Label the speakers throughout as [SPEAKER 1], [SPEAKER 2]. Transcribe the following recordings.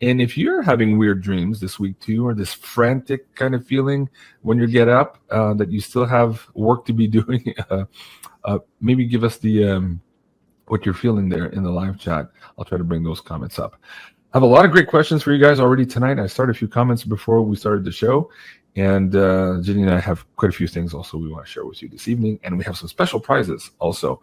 [SPEAKER 1] And if you're having weird dreams this week too, or this frantic kind of feeling when you get up, that you still have work to be doing, maybe give us the what you're feeling there in the live chat. I'll try to bring those comments up. I have a lot of great questions for you guys already tonight. I started a few comments before we started the show. And Janine and I have quite a few things also we want to share with you this evening. And we have some special prizes also.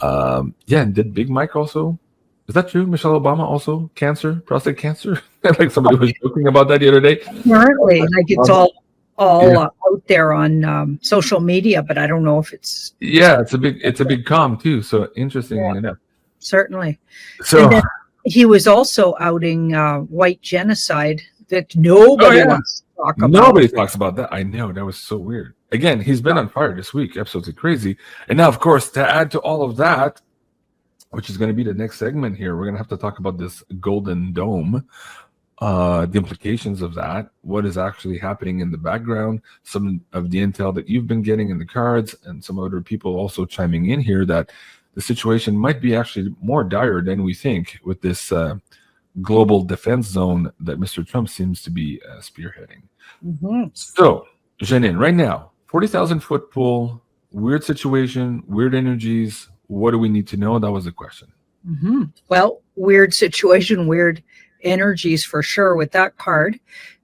[SPEAKER 1] And did Big Mike also? Is that true? Michelle Obama also cancer, prostate cancer? Like somebody was joking about that the other day.
[SPEAKER 2] Apparently, like it's all out there on social media, but I don't know if it's.
[SPEAKER 1] Yeah, it's a big com too. So interestingly enough.
[SPEAKER 2] Certainly.
[SPEAKER 1] So
[SPEAKER 2] and then he was also outing white genocide that nobody wants to talk about.
[SPEAKER 1] Nobody talks about that. I know, that was so weird. Again, he's been on fire this week, absolutely crazy. And now, of course, to add to all of that, which is going to be the next segment here, we're going to have to talk about this Golden Dome, the implications of that, what is actually happening in the background, some of the intel that you've been getting in the cards, and some other people also chiming in here that the situation might be actually more dire than we think with this global defense zone that Mr. Trump seems to be spearheading.
[SPEAKER 2] Mm-hmm.
[SPEAKER 1] So, Janine, right now, 40,000-foot pool, weird situation, weird energies. What do we need to know? That was the question.
[SPEAKER 2] Mm-hmm. Well, weird situation, weird energies for sure with that card.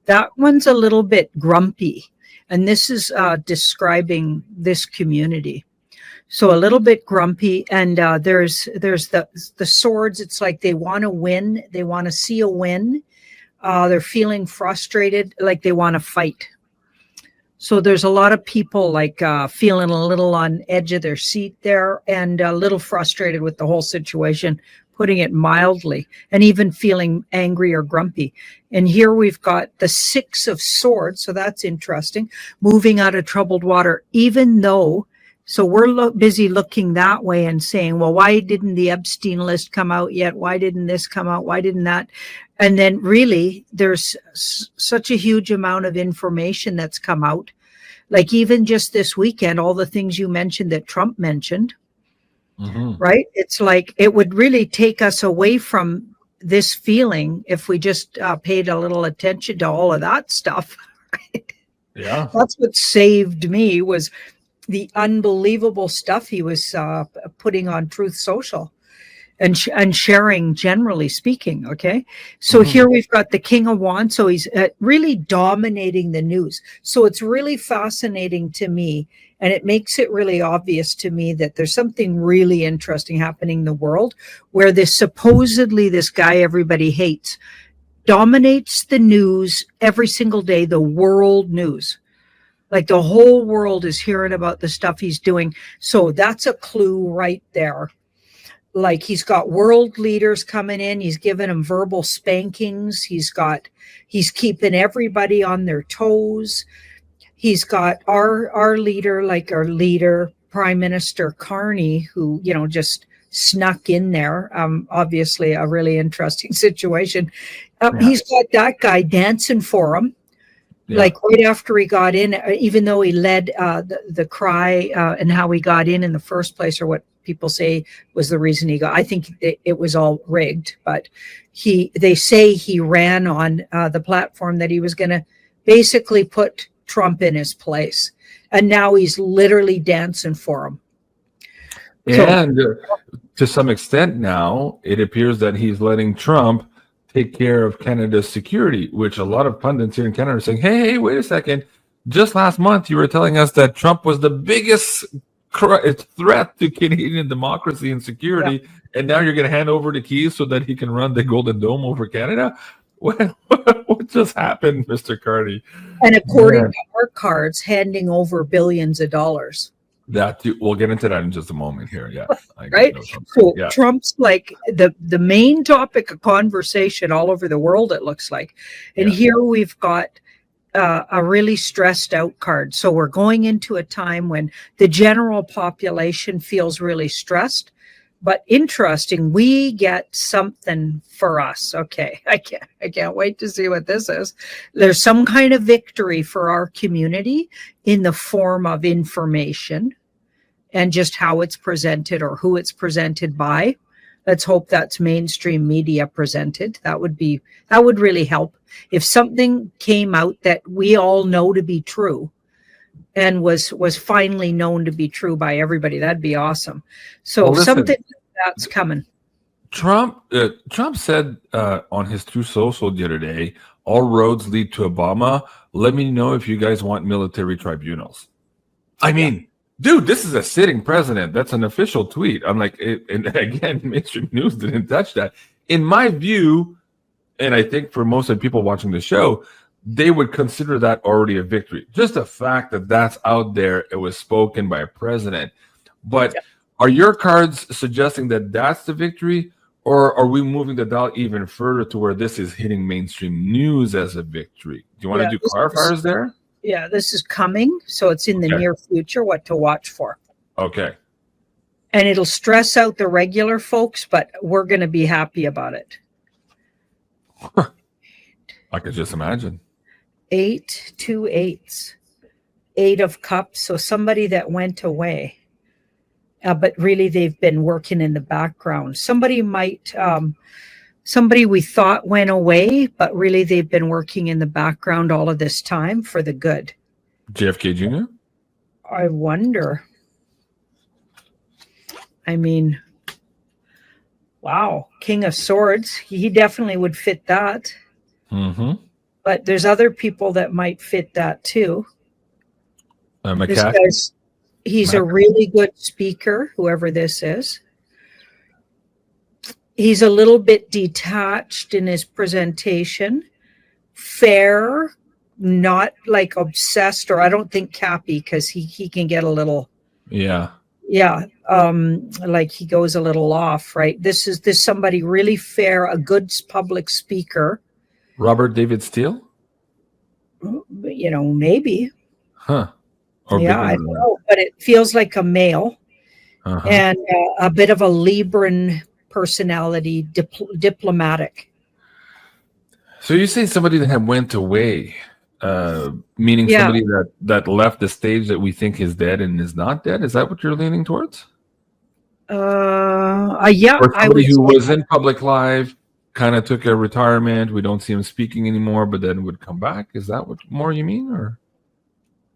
[SPEAKER 2] That one's a little bit grumpy. And this is describing this community. So a little bit grumpy. And there's the swords. It's like they want to win. They want to see a win. They're feeling frustrated, like they want to fight. So there's a lot of people like feeling a little on edge of their seat there and a little frustrated with the whole situation, putting it mildly, and even feeling angry or grumpy. And here we've got the Six of Swords. So that's interesting. Moving out of troubled water, even though, so we're busy looking that way and saying, well, why didn't the Epstein list come out yet? Why didn't this come out? Why didn't that? And then really, there's such a huge amount of information that's come out. Like even just this weekend, all the things you mentioned that Trump mentioned, right? It's like it would really take us away from this feeling if we just paid a little attention to all of that stuff. Right?
[SPEAKER 1] Yeah.
[SPEAKER 2] That's what saved me was the unbelievable stuff he was putting on Truth Social and sharing, generally speaking. Okay. So here we've got the King of Wands. So he's really dominating the news. So it's really fascinating to me. And it makes it really obvious to me that there's something really interesting happening in the world where supposedly this guy everybody hates dominates the news every single day, the world news. Like the whole world is hearing about the stuff he's doing. So that's a clue right there. Like he's got world leaders coming in. He's giving them verbal spankings. He's keeping everybody on their toes. He's got our leader, Prime Minister Carney, who, just snuck in there. Obviously a really interesting situation. He's got that guy dancing for him. Yeah. Like right after he got in, even though he led the cry and how he got in the first place, or what people say was the reason he got. I think it was all rigged, but they say he ran on the platform that he was going to basically put Trump in his place, and now he's literally dancing for him.
[SPEAKER 1] And to some extent now, it appears that he's letting Trump take care of Canada's security, which a lot of pundits here in Canada are saying, hey, wait a second. Just last month, you were telling us that Trump was the biggest threat to Canadian democracy and security, and now you're going to hand over the keys so that he can run the Golden Dome over Canada? What just happened, Mr. Carney?
[SPEAKER 2] And according to our cards, handing over billions of dollars.
[SPEAKER 1] We'll get into that in just a moment here. Yeah.
[SPEAKER 2] Right. So Trump's like the main topic of conversation all over the world, it looks like. And here we've got a really stressed out card. So we're going into a time when the general population feels really stressed. But interesting, we get something for us. Okay, I can't wait to see what this is. There's some kind of victory for our community in the form of information and just how it's presented or who it's presented by. Let's hope that's mainstream media presented. That would really help. If something came out that we all know to be true and was finally known to be true by everybody, that'd be awesome. So
[SPEAKER 1] Well, listen,
[SPEAKER 2] something like that's coming.
[SPEAKER 1] Trump said on his True Social the other day, all roads lead to Obama. Let me know if you guys want military tribunals. I mean, dude, this is a sitting president. That's an official tweet. I'm like, and again, mainstream news didn't touch that. In my view, and I think for most of the people watching the show, they would consider that already a victory. Just the fact that that's out there, it was spoken by a president. But are your cards suggesting that that's the victory? Or are we moving the dial even further to where this is hitting mainstream news as a victory? Do you want to do clarifiers there?
[SPEAKER 2] Yeah, this is coming. So it's in the near future, what to watch for.
[SPEAKER 1] Okay.
[SPEAKER 2] And it'll stress out the regular folks, but we're going to be happy about it.
[SPEAKER 1] I could just imagine.
[SPEAKER 2] 8, 2 8s. 8 of cups. So somebody that went away. But really, they've been working in the background. Somebody we thought went away, but really they've been working in the background all of this time for the good.
[SPEAKER 1] JFK Jr.?
[SPEAKER 2] I wonder. I mean, wow, King of Swords. He definitely would fit that.
[SPEAKER 1] Mm-hmm.
[SPEAKER 2] But there's other people that might fit that too. This guy's... He's a really good speaker, whoever this is. He's a little bit detached in his presentation. Fair, not like obsessed, or I don't think cappy, because he can get a little... like he goes a little off, right? This somebody really fair, a good public speaker.
[SPEAKER 1] Robert David Steele?
[SPEAKER 2] Maybe.
[SPEAKER 1] Huh.
[SPEAKER 2] I don't know, but it feels like a male and a bit of a Libran personality, diplomatic.
[SPEAKER 1] So you say somebody that had went away, meaning somebody that left the stage that we think is dead and is not dead? Is that what you're leaning towards?
[SPEAKER 2] Or
[SPEAKER 1] somebody who was in public life, kind of took a retirement. We don't see him speaking anymore, but then would come back. Is that what more you mean, or?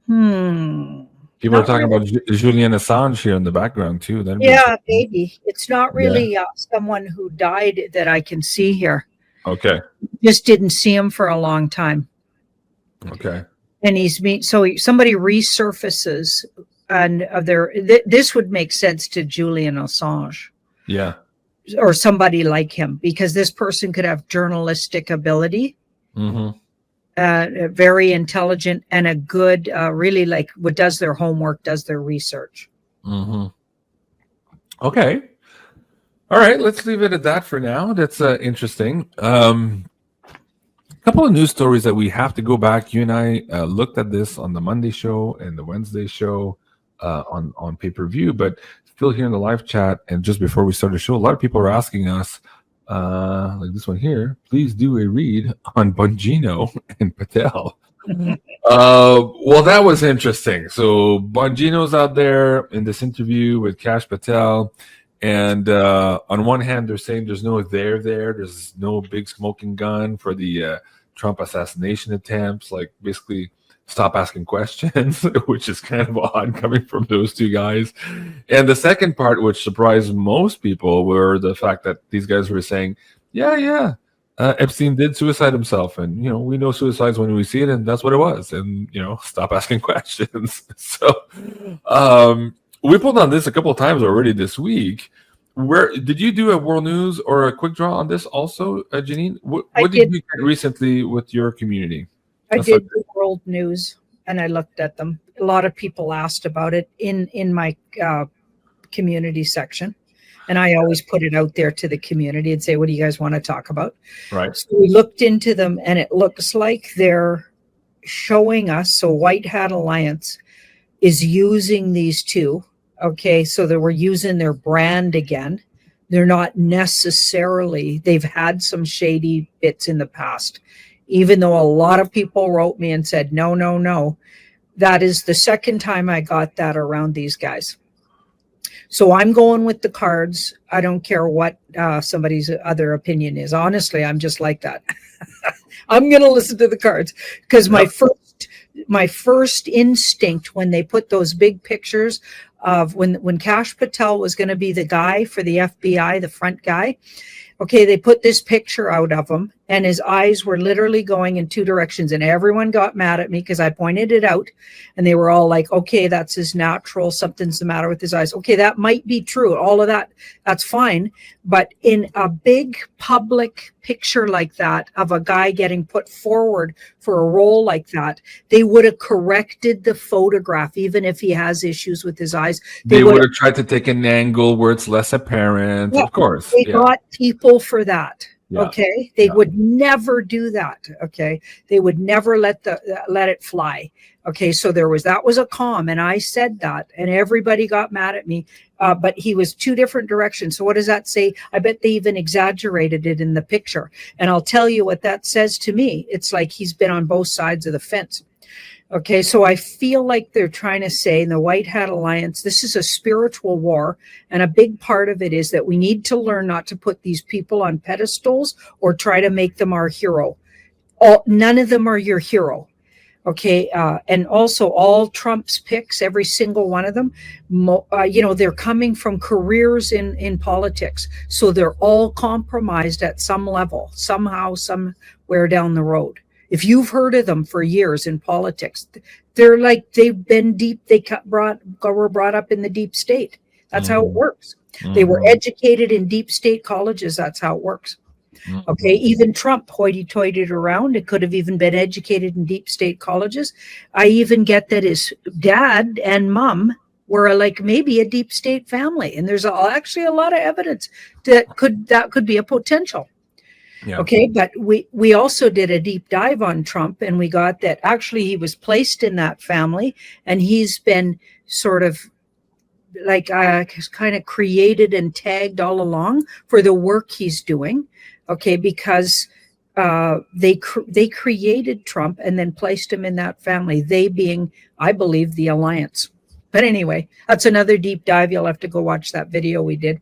[SPEAKER 1] People are talking about Julian Assange here in the background too.
[SPEAKER 2] Maybe it's not really someone who died that I can see here.
[SPEAKER 1] Okay,
[SPEAKER 2] just didn't see him for a long time.
[SPEAKER 1] Okay,
[SPEAKER 2] and somebody resurfaces, and this would make sense to Julian Assange, or somebody like him, because this person could have journalistic ability. Mm-hmm. Very intelligent and a good, really like what does their homework, does their research.
[SPEAKER 1] Mm-hmm. Okay. All right. Let's leave it at that for now. That's interesting. A couple of news stories that we have to go back. You and I looked at this on the Monday show and the Wednesday show on pay-per-view, but still here in the live chat. And just before we start the show, a lot of people are asking us, like this one here, please do a read on Bongino and Patel. Well, that was interesting. So Bongino's out there in this interview with Kash Patel, and on one hand, they're saying there's no there's no big smoking gun for the Trump assassination attempts, like basically stop asking questions, which is kind of odd coming from those two guys. And the second part, which surprised most people, were the fact that these guys were saying, Epstein did suicide himself, and we know suicides when we see it, and that's what it was, and stop asking questions. So we pulled on this a couple of times already this week. Where did you do a world news or a quick draw on this also, Janine? What did you get recently with your community?
[SPEAKER 2] I did the world news, and I looked at them. A lot of people asked about it in my community section, and I always put it out there to the community and say, what do you guys want to talk about?
[SPEAKER 1] Right.
[SPEAKER 2] So we looked into them, and it looks like they're showing us, so White Hat Alliance is using these two. Okay, so that we're using their brand again. They're not necessarily, they've had some shady bits in the past, even though a lot of people wrote me and said, no. That is the second time I got that around these guys. So I'm going with the cards. I don't care what somebody's other opinion is. Honestly, I'm just like that. I'm going to listen to the cards because
[SPEAKER 1] Yep.
[SPEAKER 2] my first instinct when they put those big pictures of when Kash Patel was going to be the guy for the FBI, the front guy. Okay, they put this picture out of him, and his eyes were literally going in two directions, and everyone got mad at me because I pointed it out, and they were all like, okay, that's his natural, something's the matter with his eyes. Okay, that might be true. All of that, that's fine. But in a big public picture like that of a guy getting put forward for a role like that, they would have corrected the photograph, even if he has issues with his eyes.
[SPEAKER 1] They would have tried to take an angle where it's less apparent.
[SPEAKER 2] Yeah,
[SPEAKER 1] of course.
[SPEAKER 2] they got people for that.
[SPEAKER 1] Yeah.
[SPEAKER 2] Okay, they would never do that. Okay, they would never let it fly. Okay, so that was a calm, and I said that, and everybody got mad at me. But he was two different directions. So what does that say? I bet they even exaggerated it in the picture. And I'll tell you what that says to me. It's like he's been on both sides of the fence. Okay, so I feel like they're trying to say in the White Hat Alliance, this is a spiritual war. And a big part of it is that we need to learn not to put these people on pedestals or try to make them our hero. None of them are your hero. Okay, and also all Trump's picks, every single one of them, they're coming from careers in politics. So they're all compromised at some level, somehow, somewhere down the road. If you've heard of them for years in politics, they're like, they've been deep. They were brought up in the deep state. That's how it works. They were educated in deep state colleges. That's how it works. Okay, even Trump hoity-toityed around. It could have even been educated in deep state colleges. I even get that his dad and mom were like maybe a deep state family, and there's actually a lot of evidence that could be a potential. Yeah. Okay, but we also did a deep dive on Trump, and we got that actually he was placed in that family, and he's been sort of like kind of created and tagged all along for the work he's doing. Okay, because they created Trump and then placed him in that family. They being, I believe, the alliance. But anyway, that's another deep dive. You'll have to go watch that video we did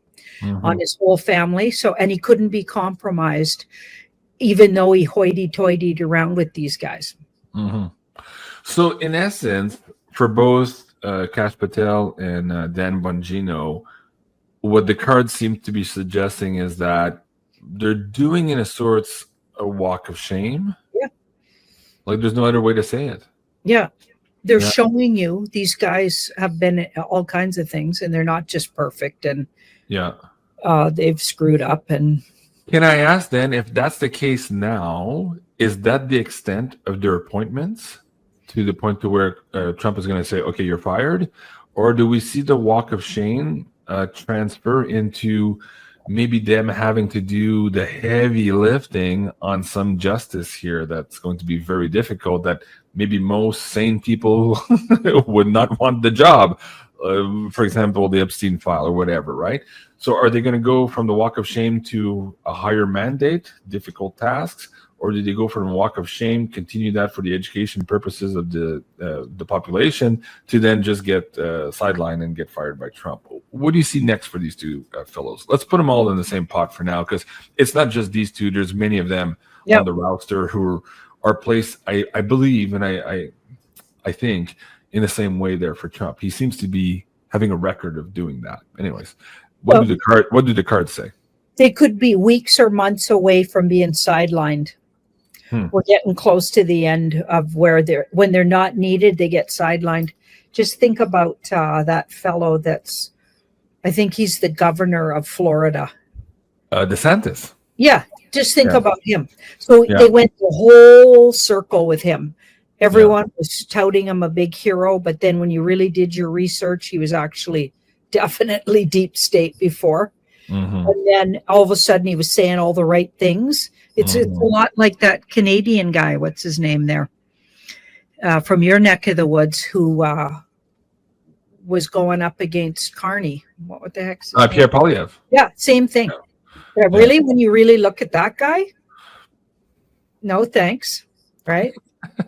[SPEAKER 2] on his whole family. So, and he couldn't be compromised, even though he hoity-toityed around with these guys.
[SPEAKER 1] So, in essence, for both Kash Patel and Dan Bongino, what the cards seem to be suggesting is that they're doing in a sorts a walk of shame.
[SPEAKER 2] Yeah.
[SPEAKER 1] Like there's no other way to say it.
[SPEAKER 2] Yeah. They're showing you these guys have been all kinds of things, and they're not just perfect, and they've screwed up. And
[SPEAKER 1] can I ask then, if that's the case now, is that the extent of their appointments to the point to where Trump is going to say, okay, you're fired? Or do we see the walk of shame transfer into maybe them having to do the heavy lifting on some justice here that's going to be very difficult, that maybe most sane people would not want the job? For example, the Epstein file or whatever, right? So are they going to go from the walk of shame to a higher mandate, difficult tasks? Or did they go from a walk of shame, continue that for the education purposes of the population, to then just get sidelined and get fired by Trump? What do you see next for these two fellows? Let's put them all in the same pot for now, because it's not just these two. There's many of them on the roster who are placed, I believe, and I think, in the same way there for Trump. He seems to be having a record of doing that. Anyways, what do the cards say?
[SPEAKER 2] They could be weeks or months away from being sidelined. We're getting close to the end of when they're not needed, they get sidelined. Just think about that fellow I think he's the governor of Florida.
[SPEAKER 1] DeSantis.
[SPEAKER 2] Yeah, just think about him. So they went the whole circle with him. Everyone was touting him a big hero, but then when you really did your research, he was actually definitely deep state before. And then all of a sudden he was saying all the right things. It's a lot like that Canadian guy. What's his name there? From your neck of the woods, who was going up against Carney. What the heck's his name?
[SPEAKER 1] Pierre Poilievre.
[SPEAKER 2] Yeah, same thing. Yeah, really, when you really look at that guy, no thanks, right?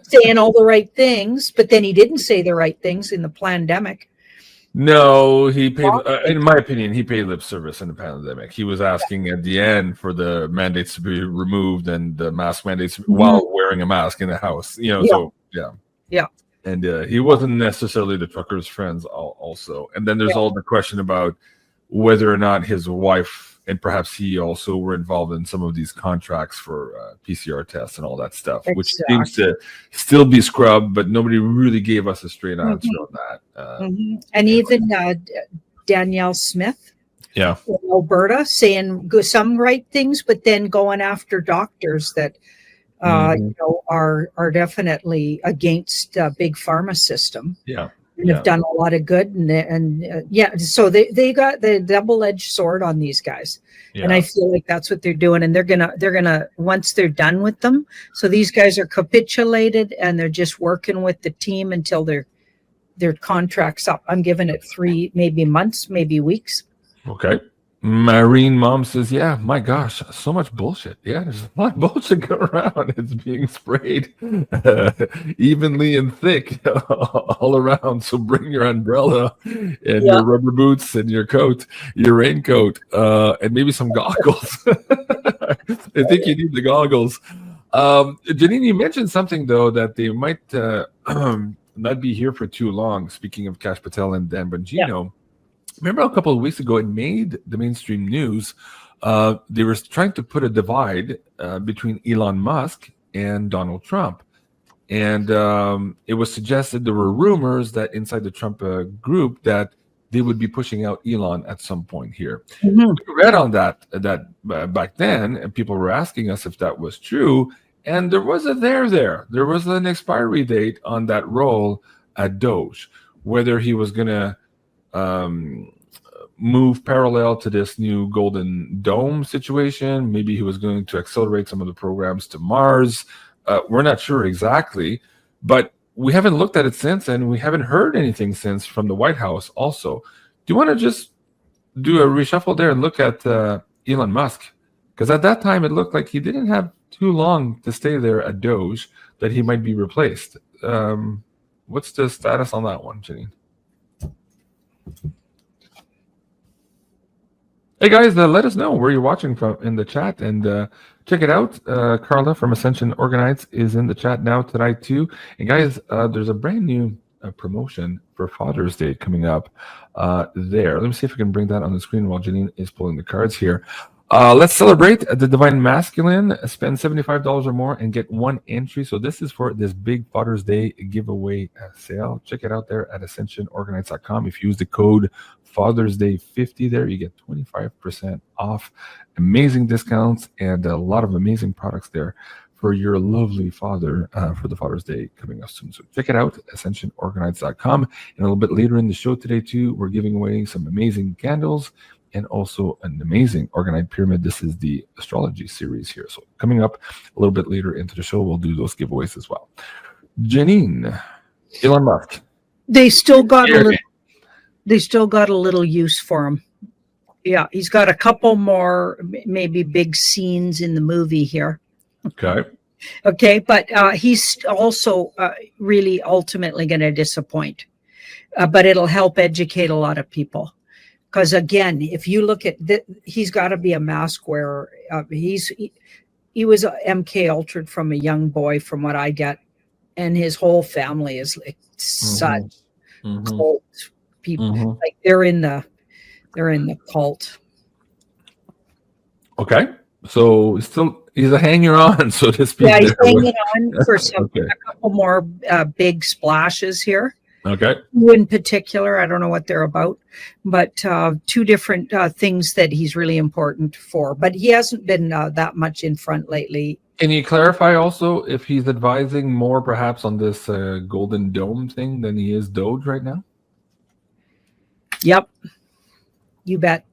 [SPEAKER 2] Saying all the right things, but then he didn't say the right things in the pandemic.
[SPEAKER 1] No, he paid. In my opinion, he paid lip service in the pandemic. He was asking at the end for the mandates to be removed and the mask mandates while wearing a mask in the house.
[SPEAKER 2] Yeah.
[SPEAKER 1] So yeah,
[SPEAKER 2] Yeah.
[SPEAKER 1] and he wasn't necessarily the truckers' friends. Also, and then there's all the question about whether or not his wife and perhaps he also were involved in some of these contracts for PCR tests and all that stuff, which seems to still be scrubbed, but nobody really gave us a straight answer on that.
[SPEAKER 2] And even Danielle Smith,
[SPEAKER 1] in
[SPEAKER 2] Alberta, saying some right things, but then going after doctors that are definitely against big pharma system. And have done a lot of good, so they got the double-edged sword on these guys, and I feel like that's what they're doing, and they're gonna once they're done with them. So these guys are capitulated, and they're just working with the team until their contract's up. I'm giving it 3, maybe months, maybe weeks.
[SPEAKER 1] Okay. Marine Mom says, yeah, my gosh, so much bullshit. Yeah, there's a lot of bullshit going around. It's being sprayed evenly and thick all around. So bring your umbrella and your rubber boots and your coat, your raincoat, and maybe some goggles. I think you need the goggles. Janine, you mentioned something, though, that they might not be here for too long. Speaking of Kash Patel and Dan Bongino. Remember a couple of weeks ago, it made the mainstream news. They were trying to put a divide between Elon Musk and Donald Trump. And it was suggested, there were rumors that inside the Trump group that they would be pushing out Elon at some point here. We read on that back then, and people were asking us if that was true. And there was a there. There was an expiry date on that role at Doge, whether he was going to move parallel to this new Golden Dome situation. Maybe he was going to accelerate some of the programs to Mars. We're not sure exactly, but we haven't looked at it since, and we haven't heard anything since from the White House also. Do you want to just do a reshuffle there and look at Elon Musk? Because at that time, it looked like he didn't have too long to stay there at Doge, that he might be replaced. What's the status on that one, Janine? Hey guys, let us know where you're watching from in the chat, and check it out. Carla from Ascension Organites is in the chat now tonight too. And guys, there's a brand new promotion for Father's Day coming up there. Let me see if I can bring that on the screen while Janine is pulling the cards here. Let's celebrate the Divine Masculine. Spend $75 or more and get 1 entry. So this is for this big Father's Day giveaway sale. Check it out there at ascensionorganites.com. If you use the code Father's Day 50 there, you get 25% off. Amazing discounts and a lot of amazing products there for your lovely father for the Father's Day coming up soon. So check it out, ascensionorganites.com. And a little bit later in the show today too, we're giving away some amazing candles and also an amazing Organite Pyramid. This is the astrology series here. So coming up a little bit later into the show, we'll do those giveaways as well. Janine, Elon Musk.
[SPEAKER 2] They still got a little use for him. Yeah, he's got a couple more maybe big scenes in the movie here. Okay, but he's also really ultimately going to disappoint. But it'll help educate a lot of people. Because again, if you look at he's got to be a mask wearer. He was a MK Ultra'd from a young boy, from what I get, and his whole family is like such cult people. Like they're in the cult.
[SPEAKER 1] Okay, so he's a hanger-on, so to speak.
[SPEAKER 2] Yeah, he's hanging on for a couple more big splashes here.
[SPEAKER 1] Okay.
[SPEAKER 2] In particular, I don't know what they're about, but 2 different things that he's really important for. But he hasn't been that much in front lately.
[SPEAKER 1] Can you clarify also if he's advising more perhaps on this Golden Dome thing than he is Doge right now?
[SPEAKER 2] Yep. You bet.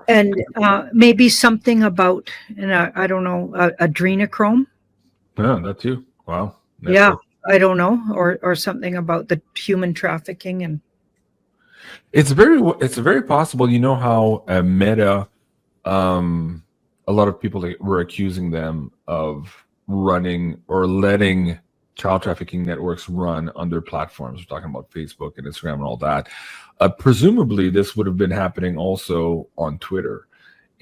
[SPEAKER 2] And maybe something about, I don't know, adrenochrome?
[SPEAKER 1] Yeah, that too. Wow.
[SPEAKER 2] Yeah. I don't know, or something about the human trafficking, and
[SPEAKER 1] it's very possible. You know how Meta, a lot of people were accusing them of running or letting child trafficking networks run on their platforms. We're talking about Facebook and Instagram and all that. Presumably, this would have been happening also on Twitter.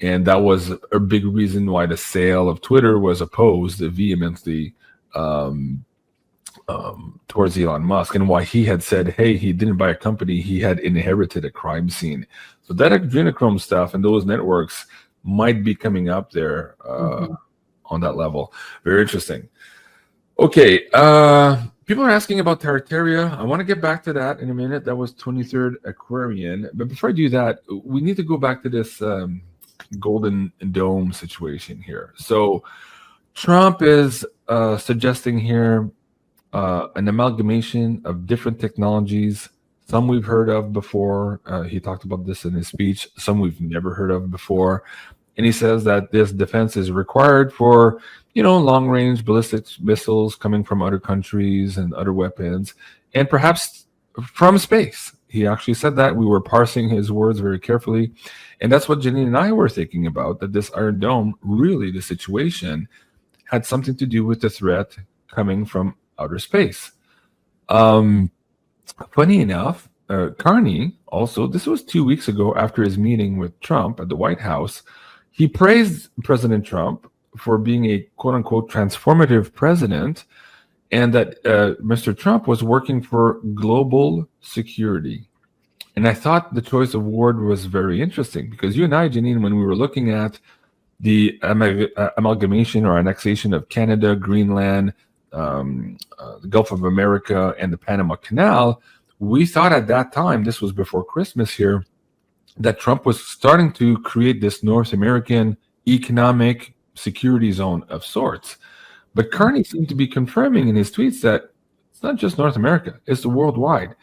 [SPEAKER 1] And that was a big reason why the sale of Twitter was opposed vehemently towards Elon Musk, and why he had said, hey, he didn't buy a company, he had inherited a crime scene. So that adrenochrome stuff and those networks might be coming up there on that level. Very interesting. Okay, people are asking about Tartaria. I want to get back to that in a minute. That was 23rd Aquarian. But before I do that, we need to go back to this Golden Dome situation here. So Trump is suggesting here an amalgamation of different technologies. Some we've heard of before. He talked about this in his speech. Some we've never heard of before. And he says that this defense is required for, long-range ballistic missiles coming from other countries and other weapons, and perhaps from space. He actually said that. We were parsing his words very carefully. And that's what Janine and I were thinking about, that this Iron Dome, really the situation, had something to do with the threat coming from outer space. Funny enough, Carney also, this was 2 weeks ago after his meeting with Trump at the White House, he praised President Trump for being a quote-unquote transformative president, and that Mr. Trump was working for global security. And I thought the choice of word was very interesting, because you and I, Janine, when we were looking at the amalgamation or annexation of Canada, Greenland, the Gulf of America, and the Panama Canal, we thought at that time, this was before Christmas here, that Trump was starting to create this North American economic security zone of sorts. But Carney seemed to be confirming in his tweets that it's not just North America, it's worldwide.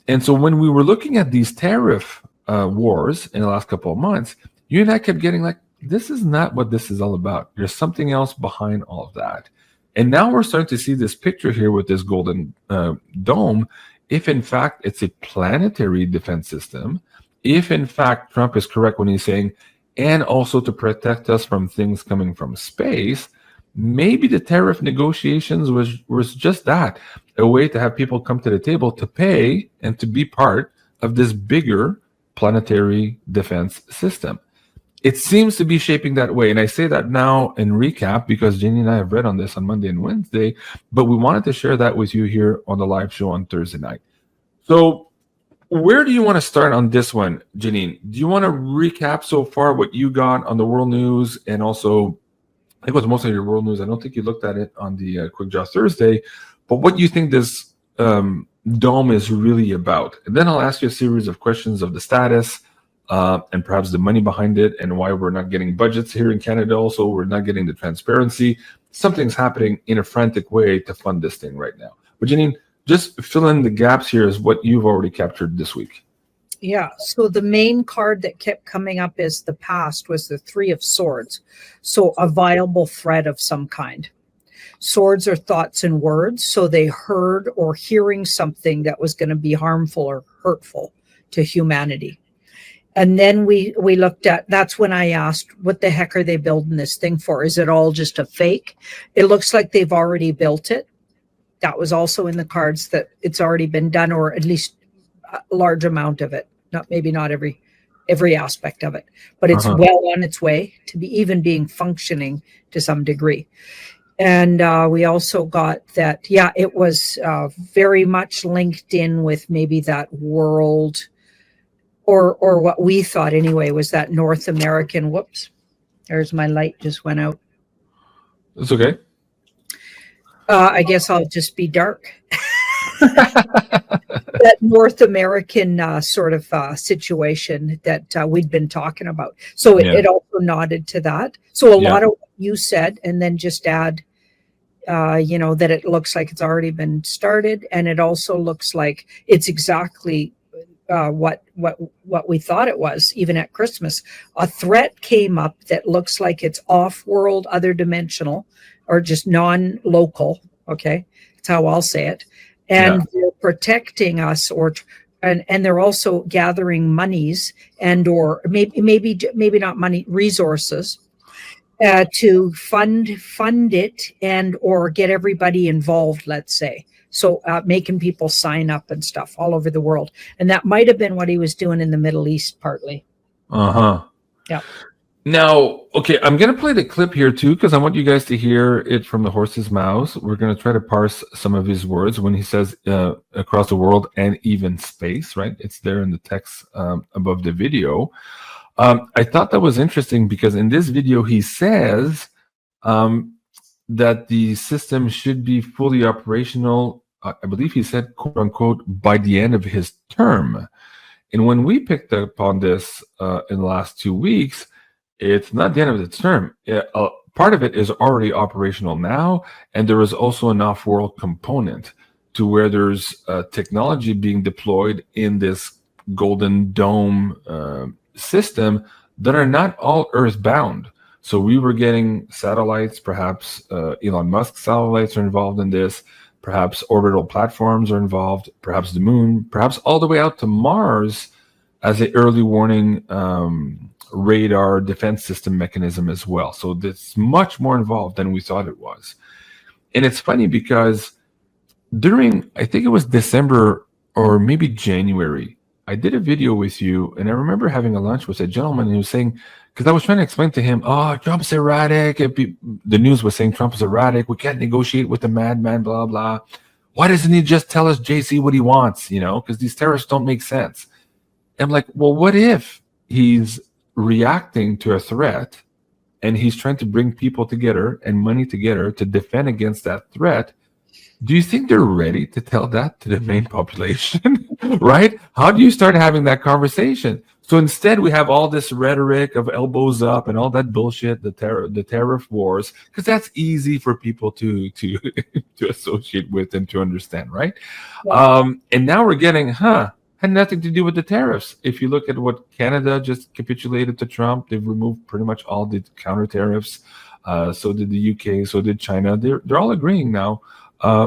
[SPEAKER 1] And so when we were looking at these tariff wars in the last couple of months, you and I kept getting like, this is not what this is all about. There's something else behind all of that. And now we're starting to see this picture here with this Golden Dome. If in fact it's a planetary defense system, if in fact Trump is correct when he's saying, and also to protect us from things coming from space, maybe the tariff negotiations was just that, a way to have people come to the table to pay and to be part of this bigger planetary defense system. It seems to be shaping that way. And I say that now in recap because Janine and I have read on this on Monday and Wednesday, but we wanted to share that with you here on the live show on Thursday night. So where do you want to start on this one, Janine? Do you want to recap so far what you got on the world news, and also, I think it was mostly your world news. I don't think you looked at it on the Quick Draw Thursday, but what you think this dome is really about. And then I'll ask you a series of questions of the status and perhaps the money behind it, and why we're not getting budgets here in Canada. Also, we're not getting the transparency. Something's happening in a frantic way to fund this thing right now. But Janine, just fill in the gaps here is what you've already captured this week.
[SPEAKER 2] Yeah. So the main card that kept coming up as the past was the Three of Swords. So a viable threat of some kind. Swords are thoughts and words. So they heard or hearing something that was going to be harmful or hurtful to humanity. And then we looked at, that's when I asked, what the heck are they building this thing for? Is it all just a fake? It looks like they've already built it. That was also in the cards, that it's already been done, or at least a large amount of it. Maybe not every aspect of it, but it's well on its way to be even being functioning to some degree. And we also got that, it was very much linked in with maybe that world, or what we thought anyway was that North American, whoops, there's my light just went out.
[SPEAKER 1] It's okay.
[SPEAKER 2] I guess I'll just be dark. That North American sort of situation that we'd been talking about. So it also nodded to that. So a lot of what you said, and then just add, that it looks like it's already been started. And it also looks like it's exactly what we thought it was, even at Christmas. A threat came up that looks like it's off-world, other dimensional, or just non-local. Okay, that's how I'll say it. And they're protecting us, and they're also gathering monies and or maybe not money, resources, to fund it and or get everybody involved, let's say. So making people sign up and stuff all over the world. And that might have been what he was doing in the Middle East partly.
[SPEAKER 1] Uh-huh.
[SPEAKER 2] Yeah.
[SPEAKER 1] Now, okay, I'm going to play the clip here too, because I want you guys to hear it from the horse's mouth. We're going to try to parse some of his words when he says across the world and even space, right? It's there in the text above the video. I thought that was interesting because in this video, he says that the system should be fully operational. I believe he said, quote unquote, by the end of his term. And when we picked up on this in the last 2 weeks, it's not the end of its term. Part of it is already operational now, and there is also an off-world component to where there's technology being deployed in this Golden Dome system that are not all Earth-bound. So we were getting satellites, perhaps Elon Musk satellites are involved in this, perhaps orbital platforms are involved, perhaps the moon, perhaps all the way out to Mars as an early warning radar defense system mechanism as well. So it's much more involved than we thought it was. And it's funny because during, I think it was December or maybe January, I did a video with you, and I remember having a lunch with a gentleman who was saying, because I was trying to explain to him, oh, Trump's erratic. The news was saying Trump is erratic. We can't negotiate with the madman, blah, blah. Why doesn't he just tell us, JC, what he wants, because these terrorists don't make sense. And I'm like, well, what if he's reacting to a threat and he's trying to bring people together and money together to defend against that threat? Do you think they're ready to tell that to the main population? Right? How do you start having that conversation? So instead, we have all this rhetoric of elbows up and all that bullshit, the tariff wars, because that's easy for people to to associate with and to understand, right? Yeah. And now we're getting, had nothing to do with the tariffs. If you look at what Canada just capitulated to Trump, they've removed pretty much all the counter tariffs. So did the UK, so did China. They're all agreeing now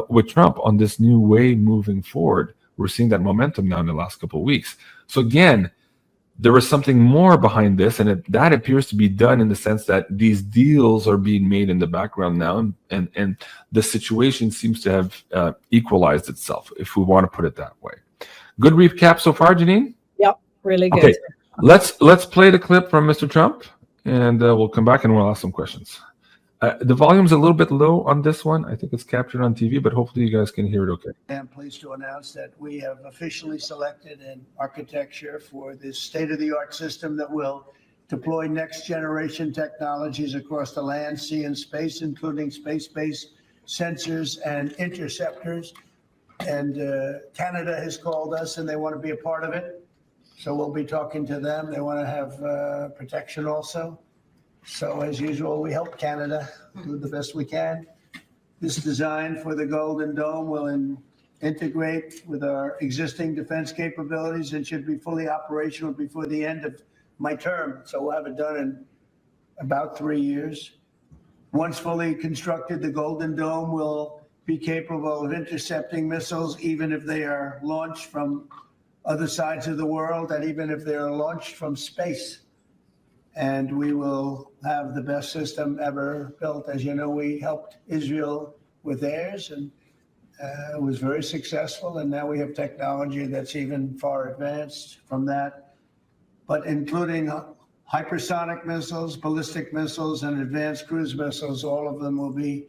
[SPEAKER 1] with Trump on this new way moving forward. We're seeing that momentum now in the last couple of weeks. So again, there was something more behind this, and that appears to be done in the sense that these deals are being made in the background now, and the situation seems to have equalized itself, if we want to put it that way. Good recap so far, Janine?
[SPEAKER 2] Yep, really good.
[SPEAKER 1] Okay, let's play the clip from Mr. Trump, and we'll come back and we'll ask some questions. The volume's a little bit low on this one. I think it's captured on TV, but hopefully you guys can hear it okay.
[SPEAKER 3] I'm pleased to announce that we have officially selected an architecture for this state-of-the-art system that will deploy next-generation technologies across the land, sea, and space, including space-based sensors and interceptors. And Canada has called us, and they want to be a part of it. So we'll be talking to them. They want to have protection also. So as usual, we help Canada do the best we can. This design for the Golden Dome will integrate with our existing defense capabilities and should be fully operational before the end of my term. So we'll have it done in about 3 years. Once fully constructed, the Golden Dome will be capable of intercepting missiles, even if they are launched from other sides of the world, and even if they are launched from space. And we will have the best system ever built. As you know, we helped Israel with theirs, and it was very successful. And now we have technology that's even far advanced from that, but including hypersonic missiles, ballistic missiles, and advanced cruise missiles. All of them will be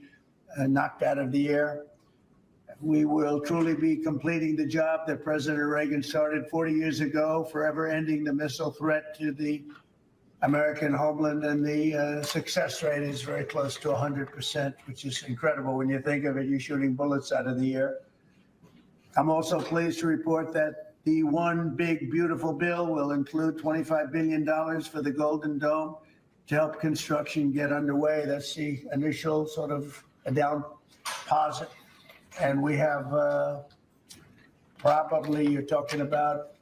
[SPEAKER 3] knocked out of the air. We will truly be completing the job that President Reagan started 40 years ago, forever ending the missile threat to the American homeland, and the success rate is very close to 100%, which is incredible when you think of it. You're shooting bullets out of the air. I'm also pleased to report that the one big, beautiful bill will include $25 billion for the Golden Dome to help construction get underway. That's the initial sort of a down deposit. And we have probably, you're talking about,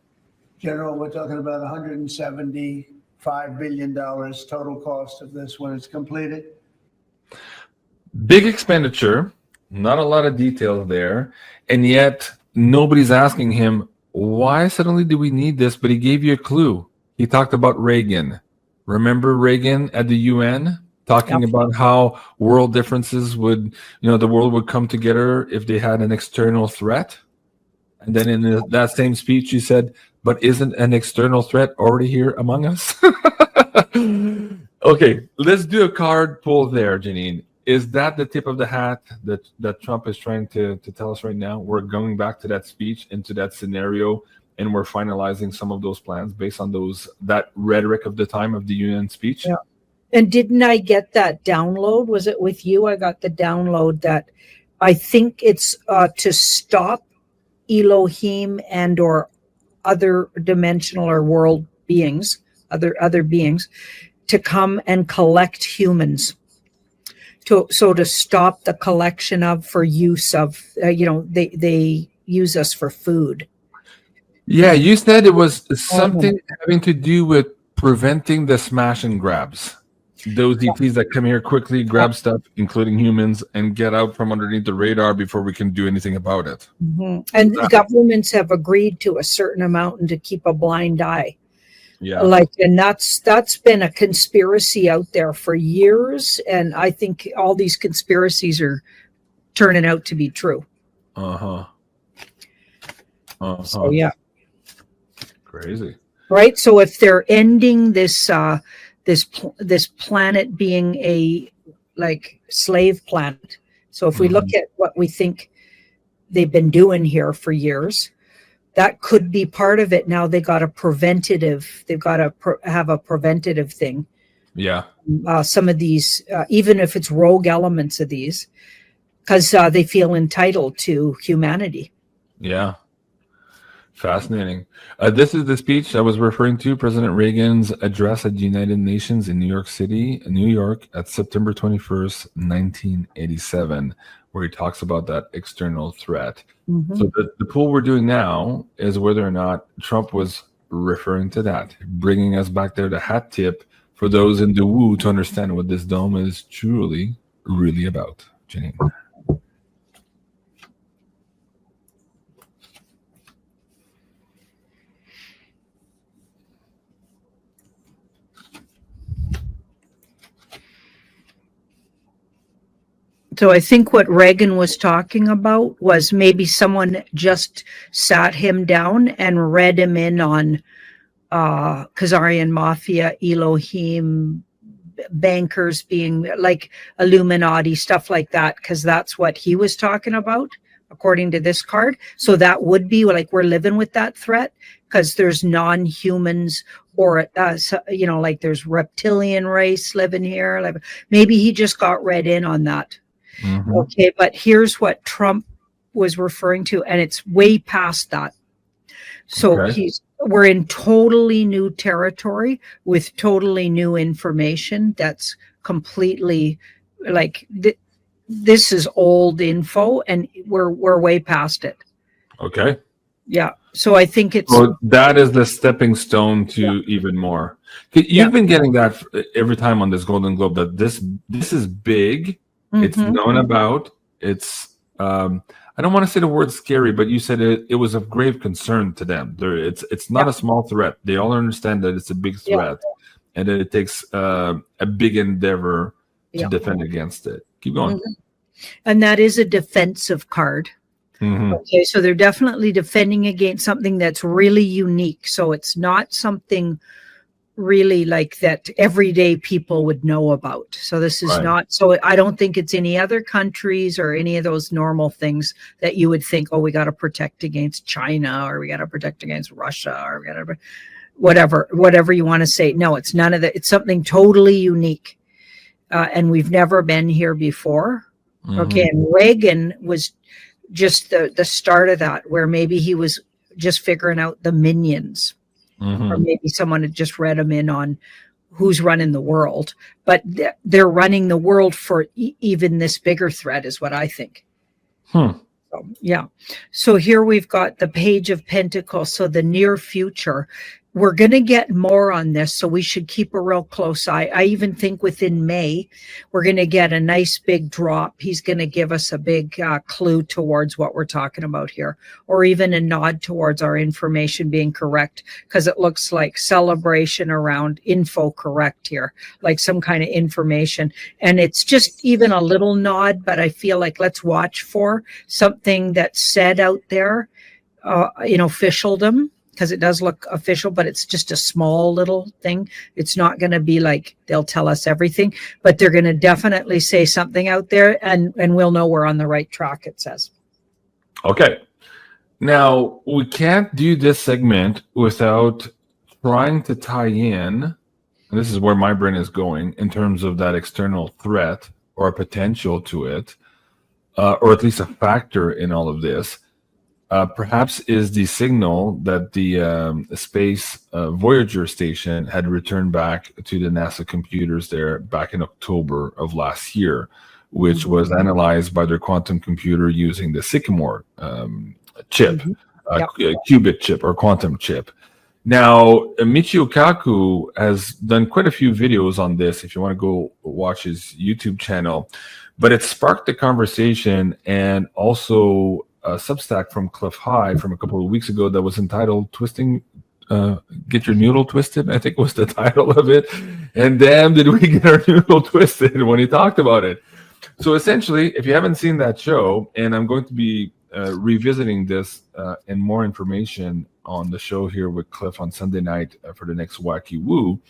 [SPEAKER 3] General, we're talking about $175 billion total cost of this when it's completed.
[SPEAKER 1] Big expenditure, not a lot of details there, and yet nobody's asking him, why suddenly do we need this? But he gave you a clue. He talked about Reagan. Remember Reagan at the UN talking about how world differences would, the world would come together if they had an external threat. And then in that same speech, you said, but isn't an external threat already here among us? Okay, let's do a card pull there, Janine. Is that the tip of the hat that Trump is trying to tell us right now? We're going back to that speech, into that scenario, and we're finalizing some of those plans based on that rhetoric of the time of the UN speech?
[SPEAKER 2] Yeah. And didn't I get that download? Was it with you? I got the download that I think it's to stop Elohim and or other dimensional or world beings, other beings, to come and collect humans. To stop the collection of for use of, they use us for food.
[SPEAKER 1] Yeah, you said it was something having to do with preventing the smash and grabs. Those ETs that come here quickly, grab stuff, including humans, and get out from underneath the radar before we can do anything about it.
[SPEAKER 2] Mm-hmm. And governments have agreed to a certain amount and to keep a blind eye.
[SPEAKER 1] Yeah.
[SPEAKER 2] And that's been a conspiracy out there for years. And I think all these conspiracies are turning out to be true. So, yeah.
[SPEAKER 1] Crazy.
[SPEAKER 2] Right. So if they're ending this planet being a slave planet. So if we look at what we think they've been doing here for years, that could be part of it. Now they've got to have a preventative thing.
[SPEAKER 1] Yeah.
[SPEAKER 2] Some of these, even if it's rogue elements of these, because they feel entitled to humanity.
[SPEAKER 1] Yeah. Fascinating. This is the speech I was referring to, President Reagan's address at the United Nations in New York City, New York, at September 21st, 1987, where he talks about that external threat. Mm-hmm. So the poll we're doing now is whether or not Trump was referring to that, bringing us back there, the hat tip for those in the woo to understand what this dome is truly, really about. Janine.
[SPEAKER 2] So I think what Reagan was talking about was maybe someone just sat him down and read him in on Khazarian Mafia, Elohim, bankers being like Illuminati, stuff like that, because that's what he was talking about, according to this card. So that would be like we're living with that threat because there's non-humans or, like there's reptilian race living here. Like maybe he just got read in on that. Mm-hmm. Okay, but here's what Trump was referring to, and it's way past that. So we're in totally new territory with totally new information that's completely this is old info, and we're way past it.
[SPEAKER 1] Okay.
[SPEAKER 2] Yeah. So I think it's
[SPEAKER 1] that is the stepping stone to even more. You've been getting that every time on this Golden Globe that this is big. Mm-hmm. It's known about. It's I don't want to say the word scary, but you said it was of grave concern to them. It's not a small threat. They all understand that it's a big threat, and that it takes a big endeavor to defend against it. Keep going.
[SPEAKER 2] Mm-hmm. And that is a defensive card. Mm-hmm. Okay, so they're definitely defending against something that's really unique. So it's not something really like that everyday people would know about. So this is not, so I don't think it's any other countries or any of those normal things that you would think, oh, we got to protect against China, or we got to protect against Russia, or we got to whatever you want to say. No, it's none of that. It's something totally unique. And we've never been here before. Mm-hmm. Okay. And Reagan was just the start of that, where maybe he was just figuring out the minions. Mm-hmm. Or maybe someone had just read them in on who's running the world, but they're running the world for even this bigger threat is what I think. So, yeah. So here we've got the Page of Pentacles. So the near future, we're going to get more on this, so we should keep a real close eye. I even think within May, we're going to get a nice big drop. He's going to give us a big clue towards what we're talking about here, or even a nod towards our information being correct, because it looks like celebration around info correct here, like some kind of information. And it's just even a little nod, but I feel like let's watch for something that's said out there, officialdom, because it does look official, but it's just a small little thing. It's not going to be like they'll tell us everything, but they're going to definitely say something out there, and we'll know we're on the right track, it says.
[SPEAKER 1] Okay. Now, we can't do this segment without trying to tie in, and this is where my brain is going, in terms of that external threat or potential to it, or at least a factor in all of this. Perhaps is the signal that the space Voyager station had returned back to the NASA computers there back in October of last year, which was analyzed by their quantum computer using the Sycamore chip, qubit chip or quantum chip. Now, Michio Kaku has done quite a few videos on this, if you want to go watch his YouTube channel, but it sparked the conversation, and also a Substack from Cliff High from a couple of weeks ago that was entitled Get Your Noodle Twisted, I think was the title of it. And damn, did we get our noodle twisted when he talked about it. So essentially, if you haven't seen that show, and I'm going to be revisiting this and more information on the show here with Cliff on Sunday night for the next Wacky Woo,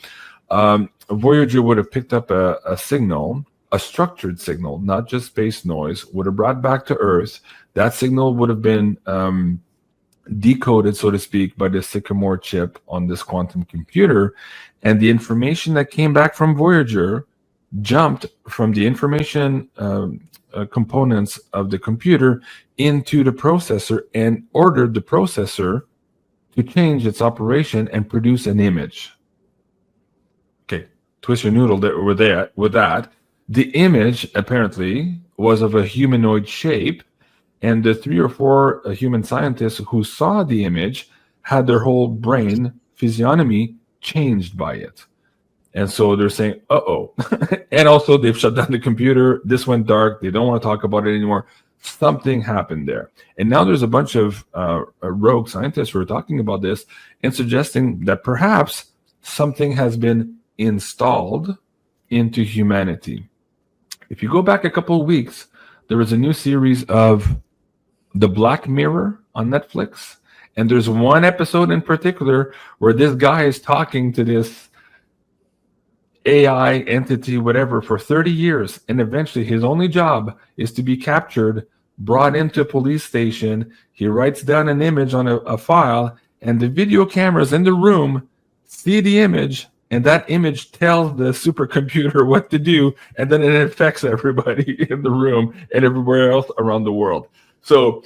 [SPEAKER 1] Voyager would have picked up a signal, a structured signal, not just space noise, would have brought back to Earth. That signal would have been decoded, so to speak, by the Sycamore chip on this quantum computer. And the information that came back from Voyager jumped from the information components of the computer into the processor and ordered the processor to change its operation and produce an image. Okay, twist your noodle there with that. The image apparently was of a humanoid shape, and the 3 or 4 human scientists who saw the image had their whole brain physiognomy changed by it. And so they're saying, uh-oh. And also they've shut down the computer. This went dark. They don't want to talk about it anymore. Something happened there. And now there's a bunch of rogue scientists who are talking about this and suggesting that perhaps something has been installed into humanity. If you go back a couple of weeks, there was a new series of The Black Mirror on Netflix. And there's one episode in particular where this guy is talking to this AI entity, whatever, for 30 years. And eventually his only job is to be captured, brought into a police station. He writes down an image on a file, and the video cameras in the room see the image, and that image tells the supercomputer what to do, and then it affects everybody in the room and everywhere else around the world. So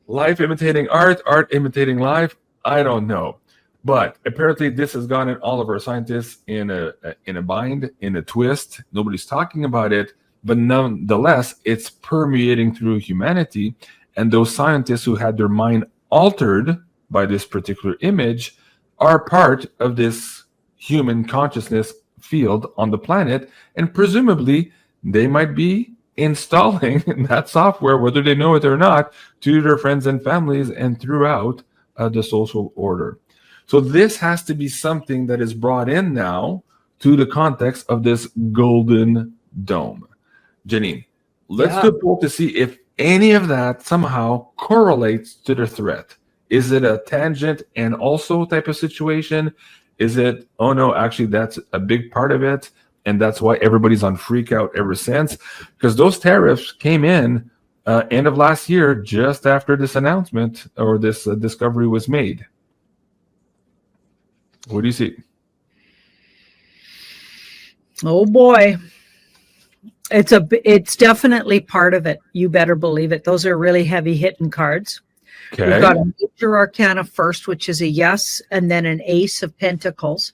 [SPEAKER 1] life imitating art, art imitating life, I don't know. But apparently this has gotten all of our scientists in a bind, in a twist. Nobody's talking about it, but nonetheless, it's permeating through humanity. And those scientists who had their mind altered by this particular image are part of this human consciousness field on the planet. And presumably, they might be installing that software, whether they know it or not, to their friends and families and throughout the social order. So this has to be something that is brought in now to the context of this golden dome. Janine, let's do a poll to see if any of that somehow correlates to the threat. Is it a tangent and also type of situation? Is it, oh no, actually that's a big part of it, and that's why everybody's on freak out ever since? Because those tariffs came in end of last year, just after this announcement or this discovery was made. What do you see?
[SPEAKER 2] Oh boy. It's definitely part of it. You better believe it. Those are really heavy hitting cards. Okay. We've got a major arcana first, which is a yes, and then an ace of pentacles.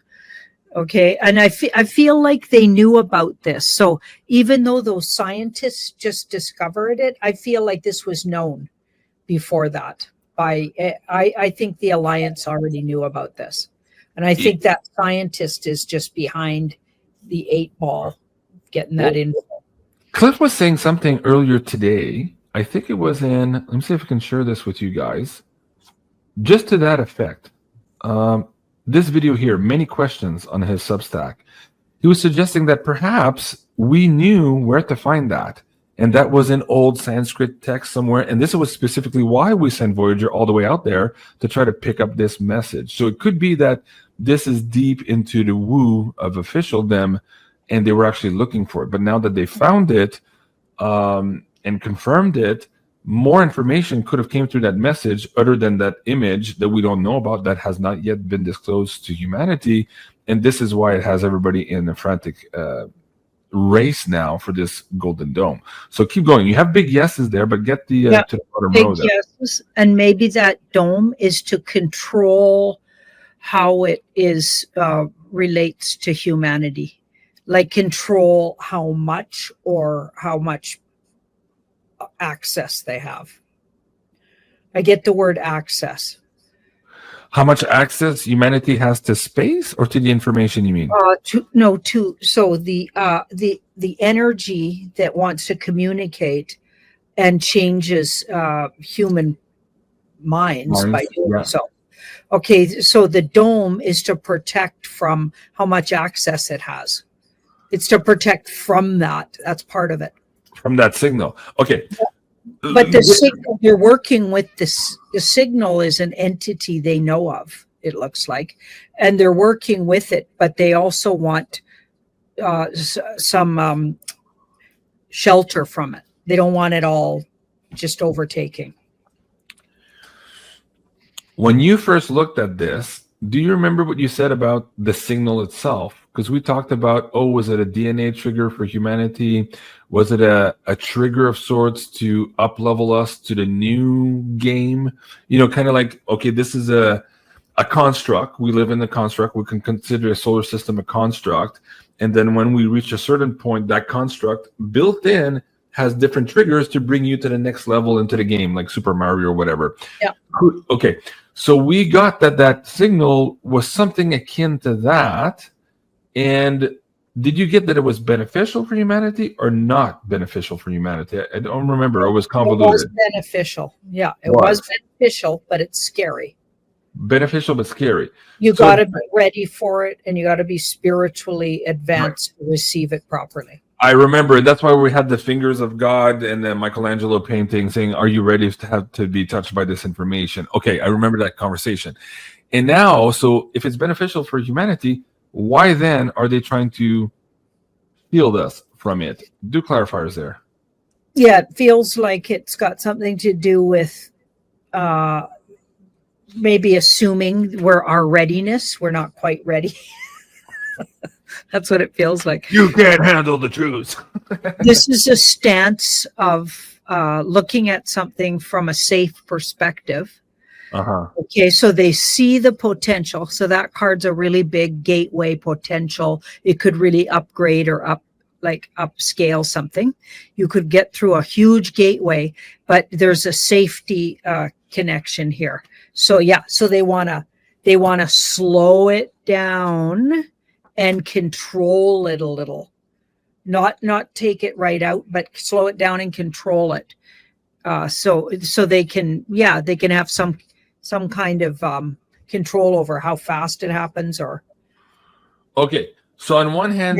[SPEAKER 2] Okay. And I feel like they knew about this. So even though those scientists just discovered it, I feel like this was known before that. I think the Alliance already knew about this. And I think that scientist is just behind the 8 ball, getting that info.
[SPEAKER 1] Cliff was saying something earlier today. I think it was let me see if I can share this with you guys. Just to that effect. This video here, many questions on his Substack. He was suggesting that perhaps we knew where to find that. And that was in old Sanskrit text somewhere. And this was specifically why we sent Voyager all the way out there to try to pick up this message. So it could be that this is deep into the woo of officialdom, and they were actually looking for it. But now that they found it and confirmed it, more information could have came through that message other than that image that we don't know about that has not yet been disclosed to humanity. And this is why it has everybody in a frantic race now for this golden dome. So keep going. You have big yeses there, but get the to the bottom row there.
[SPEAKER 2] Yeses, and maybe that dome is to control how it is relates to humanity, like control how much access they have. I get the word access.
[SPEAKER 1] How much access humanity has to space, or to the information, you mean?
[SPEAKER 2] So the energy that wants to communicate and changes human minds by doing so. Okay, so the dome is to protect from how much access it has. It's to protect from that. That's part of it.
[SPEAKER 1] From that signal. Okay.
[SPEAKER 2] But the signal, they're working with this. The signal is an entity they know of, it looks like, and they're working with it, but they also want some shelter from it. They don't want it all just overtaking.
[SPEAKER 1] When you first looked at this, do you remember what you said about the signal itself? Because we talked about, was it a DNA trigger for humanity? Was it a trigger of sorts to up-level us to the new game? Kind of like, okay, this is a construct. We live in the construct. We can consider a solar system a construct. And then when we reach a certain point, that construct built in has different triggers to bring you to the next level into the game, like Super Mario or whatever.
[SPEAKER 2] Yeah.
[SPEAKER 1] Okay. So we got that signal was something akin to that. And did you get that it was beneficial for humanity or not beneficial for humanity? I don't remember. It was convoluted.
[SPEAKER 2] It was beneficial. Yeah, it was beneficial, but it's scary.
[SPEAKER 1] Beneficial, but scary.
[SPEAKER 2] You got to be ready for it, and you got to be spiritually advanced to receive it properly.
[SPEAKER 1] I remember. That's why we had the fingers of God and the Michelangelo painting saying, "Are you ready to be touched by this information?" Okay, I remember that conversation. And now, so if it's beneficial for humanity, why then are they trying to shield us from it? Do clarifiers there.
[SPEAKER 2] Yeah, it feels like it's got something to do with maybe assuming our readiness. We're not quite ready. That's what it feels like.
[SPEAKER 1] You can't handle the truth.
[SPEAKER 2] This is a stance of looking at something from a safe perspective. Okay, so they see the potential. So that card's a really big gateway potential. It could really upgrade or upscale something. You could get through a huge gateway, but there's a safety connection here. So so they wanna slow it down and control it a little. Not take it right out, but slow it down and control it. So they can have some kind of control over how fast it happens, or
[SPEAKER 1] okay. So on one hand,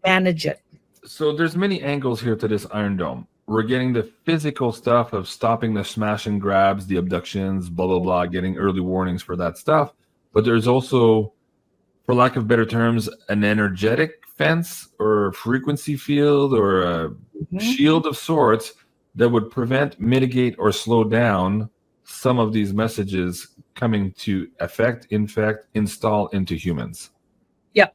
[SPEAKER 2] manage it.
[SPEAKER 1] So there's many angles here to this Iron Dome. We're getting the physical stuff of stopping the smash and grabs, the abductions, blah, blah, blah, getting early warnings for that stuff. But there's also, for lack of better terms, an energetic fence or frequency field or a shield of sorts that would prevent, mitigate, or slow down some of these messages coming to affect, infect, install into humans. Yeah.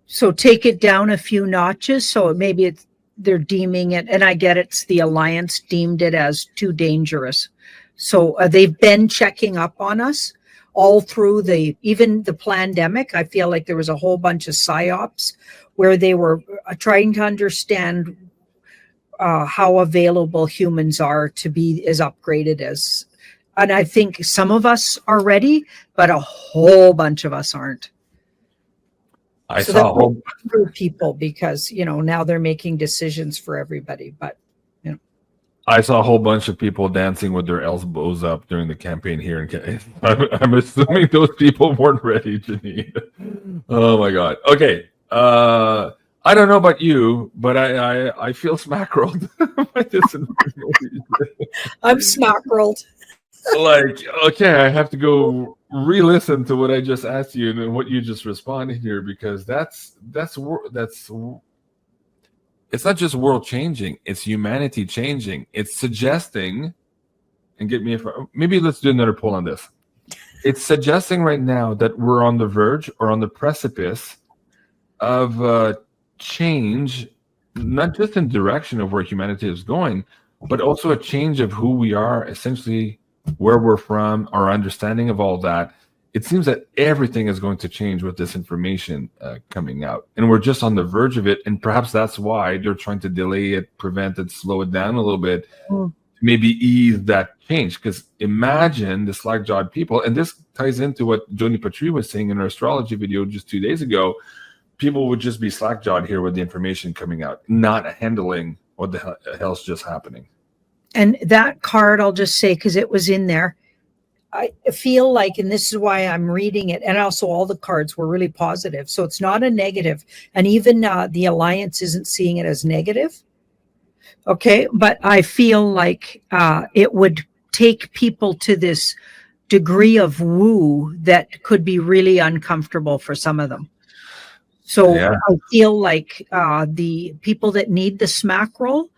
[SPEAKER 2] So take it down a few notches. So maybe they're deeming it, and I get it's the Alliance deemed it as too dangerous. So they've been checking up on us all through even the pandemic. I feel like there was a whole bunch of psyops where they were trying to understand how available humans are to be as upgraded as And I think some of us are ready, but a whole bunch of us aren't.
[SPEAKER 1] I
[SPEAKER 2] So
[SPEAKER 1] saw a whole.
[SPEAKER 2] for people because, now they're making decisions for everybody. But,
[SPEAKER 1] I saw a whole bunch of people dancing with their elbows up during the campaign here in Canada. I'm assuming those people weren't ready, Janine. Oh my God. Okay. I don't know about you, but I feel smackereled by this information.
[SPEAKER 2] I'm smackereled.
[SPEAKER 1] Like, okay, I have to go re-listen to what I just asked you and what you just responded here, because that's it's not just world changing, it's humanity changing. It's suggesting, and get me if maybe let's do another poll on this. It's suggesting right now that we're on the verge or on the precipice of change, not just in direction of where humanity is going, but also a change of who we are, essentially where we're from, our understanding of all that. It seems that everything is going to change with this information coming out, and we're just on the verge of it. And perhaps that's why they're trying to delay it, prevent it, slow it down a little bit, to maybe ease that change. Because imagine the slack-jawed people, and this ties into what Joni Patry was saying in her astrology video just 2 days ago. People would just be slack-jawed here with the information coming out, not handling what the hell's just happening.
[SPEAKER 2] And that card, I'll just say, because it was in there, I feel like, and this is why I'm reading it, and also all the cards were really positive. So it's not a negative. And even the Alliance isn't seeing it as negative. Okay. But I feel like it would take people to this degree of woo that could be really uncomfortable for some of them. So
[SPEAKER 1] Yeah.
[SPEAKER 2] I feel like the people that need the smack roll,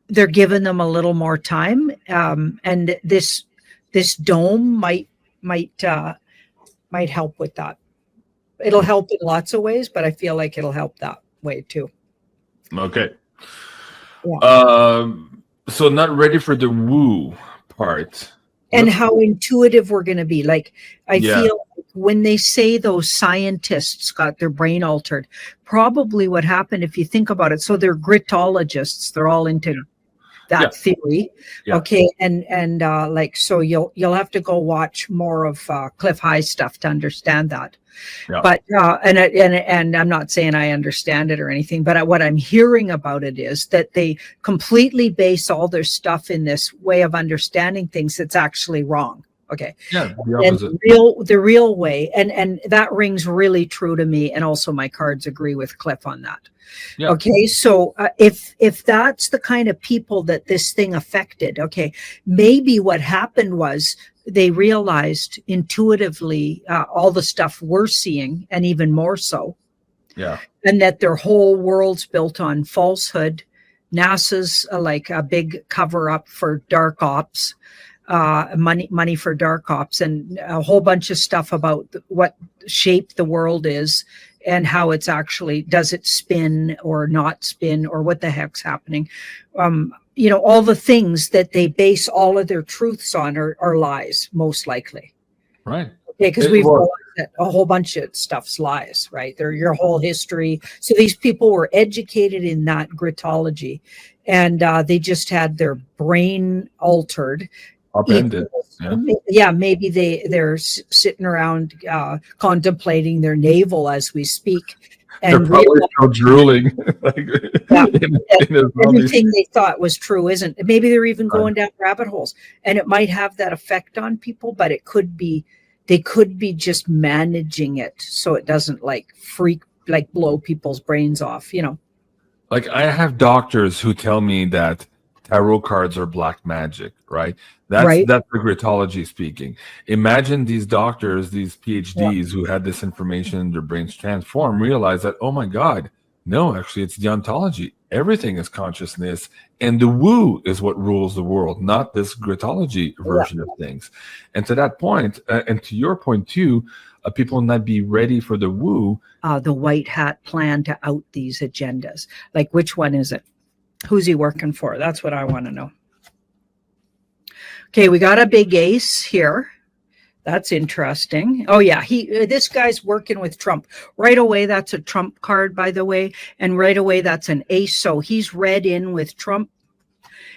[SPEAKER 2] they're giving them a little more time. And this dome might help with that. It'll help in lots of ways, but I feel like it'll help that way too.
[SPEAKER 1] Okay.
[SPEAKER 2] Yeah.
[SPEAKER 1] So not ready for the woo part.
[SPEAKER 2] And how intuitive we're going to be. Like, I
[SPEAKER 1] Yeah.
[SPEAKER 2] feel like when they say those scientists got their brain altered, probably what happened, if you think about it, so they're gritologists, they're all into that theory.
[SPEAKER 1] Yeah.
[SPEAKER 2] Okay. And like, so you'll have to go watch more of Cliff High stuff to understand that.
[SPEAKER 1] Yeah.
[SPEAKER 2] But and I'm not saying I understand it or anything, but what I'm hearing about it is that they completely base all their stuff in this way of understanding things that's actually wrong. Okay.
[SPEAKER 1] Yeah, the
[SPEAKER 2] And
[SPEAKER 1] opposite.
[SPEAKER 2] the real way, and that rings really true to me, and also my cards agree with Cliff on that.
[SPEAKER 1] Yeah.
[SPEAKER 2] Okay, so if that's the kind of people that this thing affected, okay, maybe what happened was they realized intuitively all the stuff we're seeing, and even more so.
[SPEAKER 1] Yeah.
[SPEAKER 2] And that their whole world's built on falsehood. NASA's like a big cover up for dark ops. Money for dark ops, and a whole bunch of stuff about what shape the world is and how it's actually, does it spin or not spin, or what the heck's happening. All the things that they base all of their truths on are lies, most likely.
[SPEAKER 1] Right.
[SPEAKER 2] Okay, because we've realized that a whole bunch of stuff's lies, right? They're your whole history. So these people were educated in that gritology, and they just had their brain altered.
[SPEAKER 1] Upended.
[SPEAKER 2] Yeah, maybe they're sitting around contemplating their navel as we speak, and
[SPEAKER 1] they're probably still drooling.
[SPEAKER 2] Everything they thought was true isn't. Maybe they're even going down rabbit holes, and it might have that effect on people. But it could be they could be just managing it so it doesn't blow people's brains off.
[SPEAKER 1] Like, I have doctors who tell me that tarot cards are black magic, right? That's the gritology speaking. Imagine these doctors, these PhDs who had this information in their brains transform, realize that, oh my God, no, actually it's the ontology. Everything is consciousness, and the woo is what rules the world, not this gritology version of things. And to that point, and to your point too, people not be ready for the woo.
[SPEAKER 2] The white hat plan to out these agendas. Like, which one is it? Who's he working for? That's what I want to know. Okay, we got a big ace here. That's interesting. Oh yeah, this guy's working with Trump. Right away, that's a Trump card, by the way. And right away, that's an ace. So he's read in with Trump.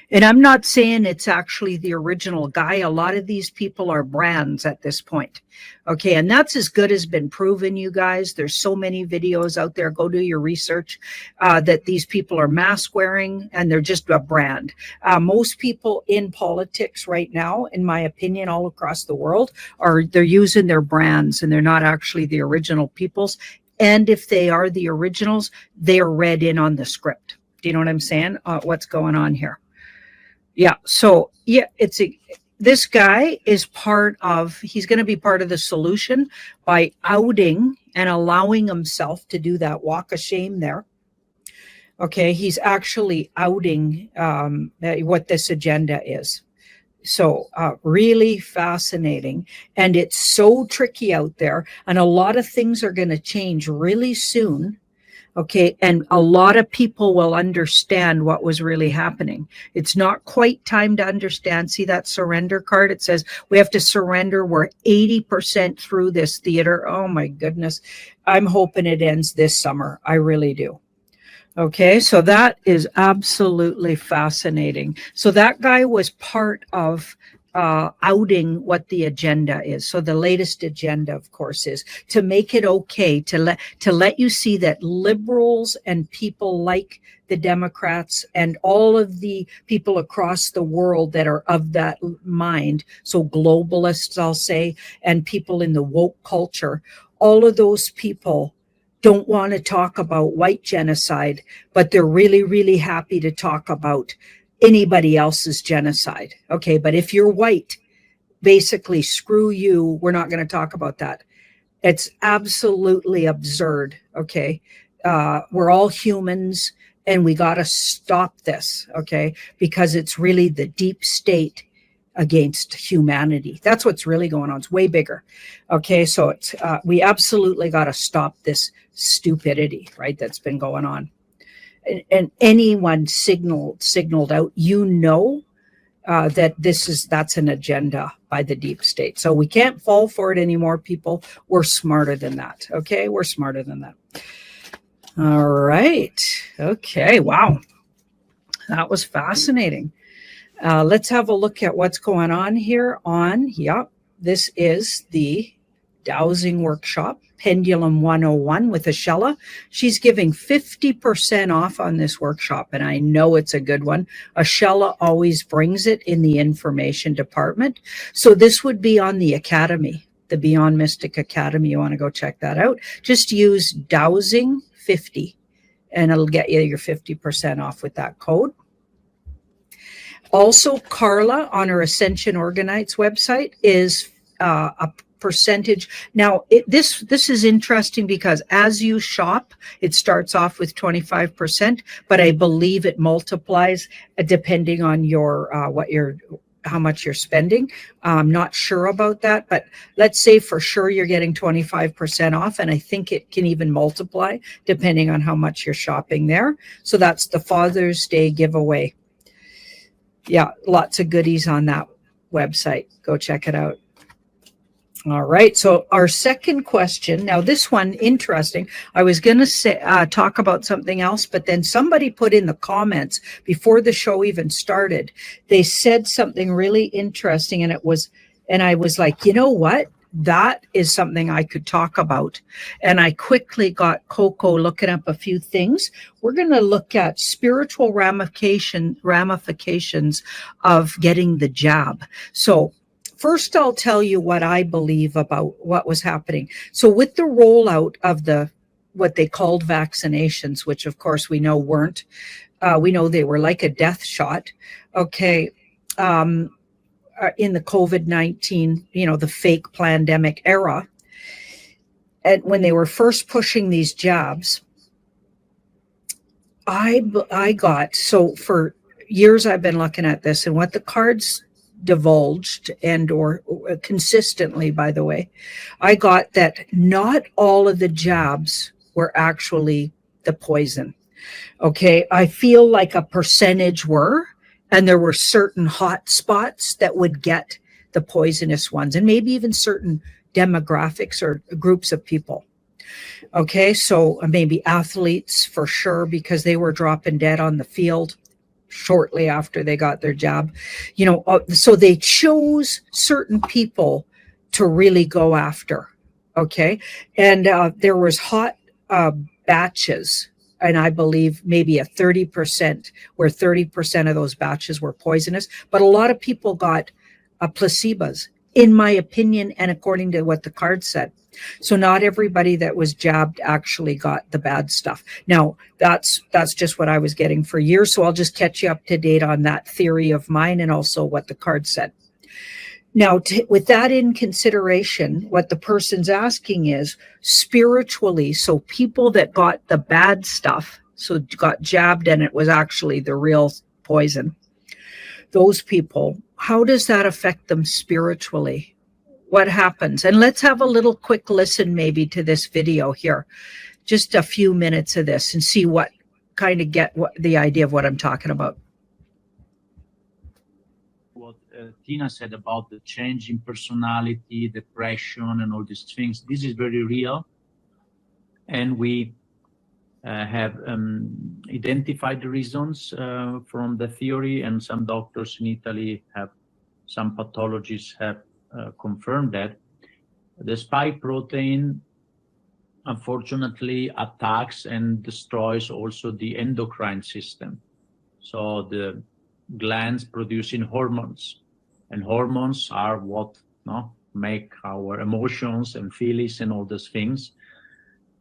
[SPEAKER 2] And I'm not saying it's actually the original guy. A lot of these people are brands at this point. Okay. And that's as good as been proven, you guys. There's so many videos out there. Go do your research that these people are mask wearing and they're just a brand. Most people in politics right now, in my opinion, all across the world, they're using their brands and they're not actually the original peoples. And if they are the originals, they are read in on the script. Do you know what I'm saying? What's going on here? Yeah. So yeah, this guy is he's going to be part of the solution by outing and allowing himself to do that walk of shame there. Okay. He's actually outing what this agenda is. So really fascinating. And it's so tricky out there. And a lot of things are going to change really soon. Okay. And a lot of people will understand what was really happening. It's not quite time to understand. See that surrender card? It says we have to surrender. We're 80% through this theater. Oh my goodness. I'm hoping it ends this summer. I really do. Okay. So that is absolutely fascinating. So that guy was part of outing what the agenda is. So the latest agenda, of course, is to make it okay to let you see that liberals and people like the Democrats and all of the people across the world that are of that mind, so globalists, I'll say, and people in the woke culture, all of those people don't want to talk about white genocide, but they're really, really happy to talk about anybody else's genocide. Okay, but if you're white, basically, screw you. We're not going to talk about that. It's absolutely absurd. Okay, we're all humans, and we got to stop this. Okay, because it's really the deep state against humanity. That's what's really going on. It's way bigger. Okay, so it's we absolutely got to stop this stupidity, right? That's been going on. And anyone signaled out, that that's an agenda by the deep state. So we can't fall for it anymore, people. We're smarter than that. Okay, we're smarter than that. All right. Okay. Wow, that was fascinating. Let's have a look at what's going on here. This is the dowsing workshop. Pendulum 101 with Ashella. She's giving 50% off on this workshop, and I know it's a good one. Ashella always brings it in the information department. So this would be on the Academy, the Beyond Mystic Academy. You want to go check that out. Just use dowsing 50 and it'll get you your 50% off with that code. Also, Carla on her Ascension Organites website is a percentage. Now, this is interesting because as you shop, it starts off with 25%, but I believe it multiplies depending on your how much you're spending. I'm not sure about that, but let's say for sure you're getting 25% off, and I think it can even multiply depending on how much you're shopping there. So that's the Father's Day giveaway. Yeah, lots of goodies on that website. Go check it out. All right. So our second question. Now, this one, interesting. I was going to talk about something else, but then somebody put in the comments before the show even started. They said something really interesting, and I was like, you know what? That is something I could talk about. And I quickly got Coco looking up a few things. We're going to look at spiritual ramifications of getting the jab. So first, I'll tell you what I believe about what was happening. So with the rollout of what they called vaccinations, which of course we know weren't, we know they were like a death shot. Okay. In the COVID-19, the fake pandemic era. And when they were first pushing these jabs, so for years I've been looking at this, and what the cards divulged or consistently, by the way, I got that not all of the jabs were actually the poison. Okay. I feel like a percentage were, and there were certain hot spots that would get the poisonous ones, and maybe even certain demographics or groups of people. Okay. So maybe athletes for sure, because they were dropping dead on the field. shortly after they got their jab. So they chose certain people to really go after. Okay. And there was hot batches, and I believe maybe a 30%, where 30% of those batches were poisonous, but a lot of people got placebos, in my opinion, and according to what the card said. So not everybody that was jabbed actually got the bad stuff. Now, that's just what I was getting for years. So I'll just catch you up to date on that theory of mine and also what the card said. Now, with that in consideration, what the person's asking is spiritually, so people that got the bad stuff, so got jabbed and it was actually the real poison, those people, how does that affect them spiritually? What happens? And let's have a little quick listen maybe to this video here, just a few minutes of this, and see what kind of get what the idea of what I'm talking about.
[SPEAKER 4] What Tina said about the change in personality, depression, and all these things, this is very real. And we have identified the reasons from the theory, and some doctors in Italy have, some pathologists have confirmed that. The spike protein, unfortunately, attacks and destroys also the endocrine system. So the glands producing hormones, and hormones are what make our emotions and feelings and all those things.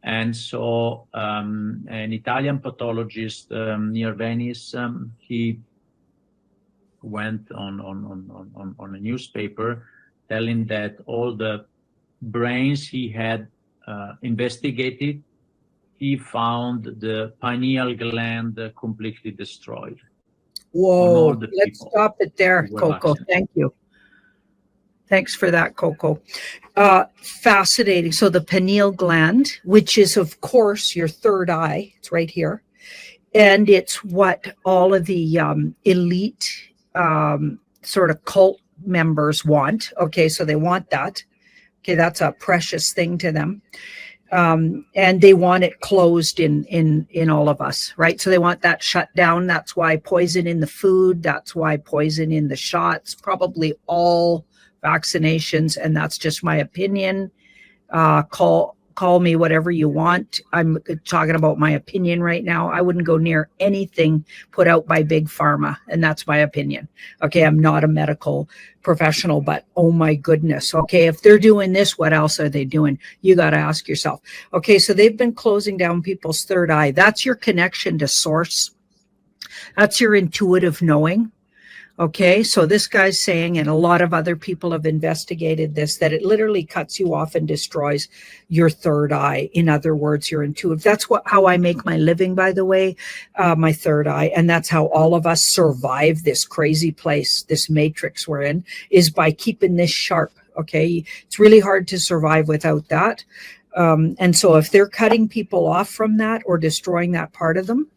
[SPEAKER 4] And so an Italian pathologist near Venice, he went on a newspaper telling that all the brains he had investigated, he found the pineal gland completely destroyed.
[SPEAKER 2] Whoa, let's stop it there, Coco. Thank you. Thanks for that, Coco. Fascinating. So the pineal gland, which is, of course, your third eye, it's right here. And it's what all of the elite sort of cult members want. Okay, so they want that. Okay, that's a precious thing to them. And they want it closed in all of us, right? So they want that shut down. That's why poison in the food. That's why poison in the shots, probably all vaccinations. And that's just my opinion. Call me whatever you want. I'm talking about my opinion right now. I wouldn't go near anything put out by Big Pharma. And that's my opinion. Okay, I'm not a medical professional, but oh my goodness. Okay, if they're doing this, what else are they doing? You got to ask yourself. Okay, so they've been closing down people's third eye. That's your connection to source. That's your intuitive knowing. Okay, so this guy's saying, and a lot of other people have investigated this, that it literally cuts you off and destroys your third eye. In other words, your intuitive. That's how I make my living, by the way, my third eye. And that's how all of us survive this crazy place, this matrix we're in, is by keeping this sharp. Okay, it's really hard to survive without that. And so if they're cutting people off from that or destroying that part of them,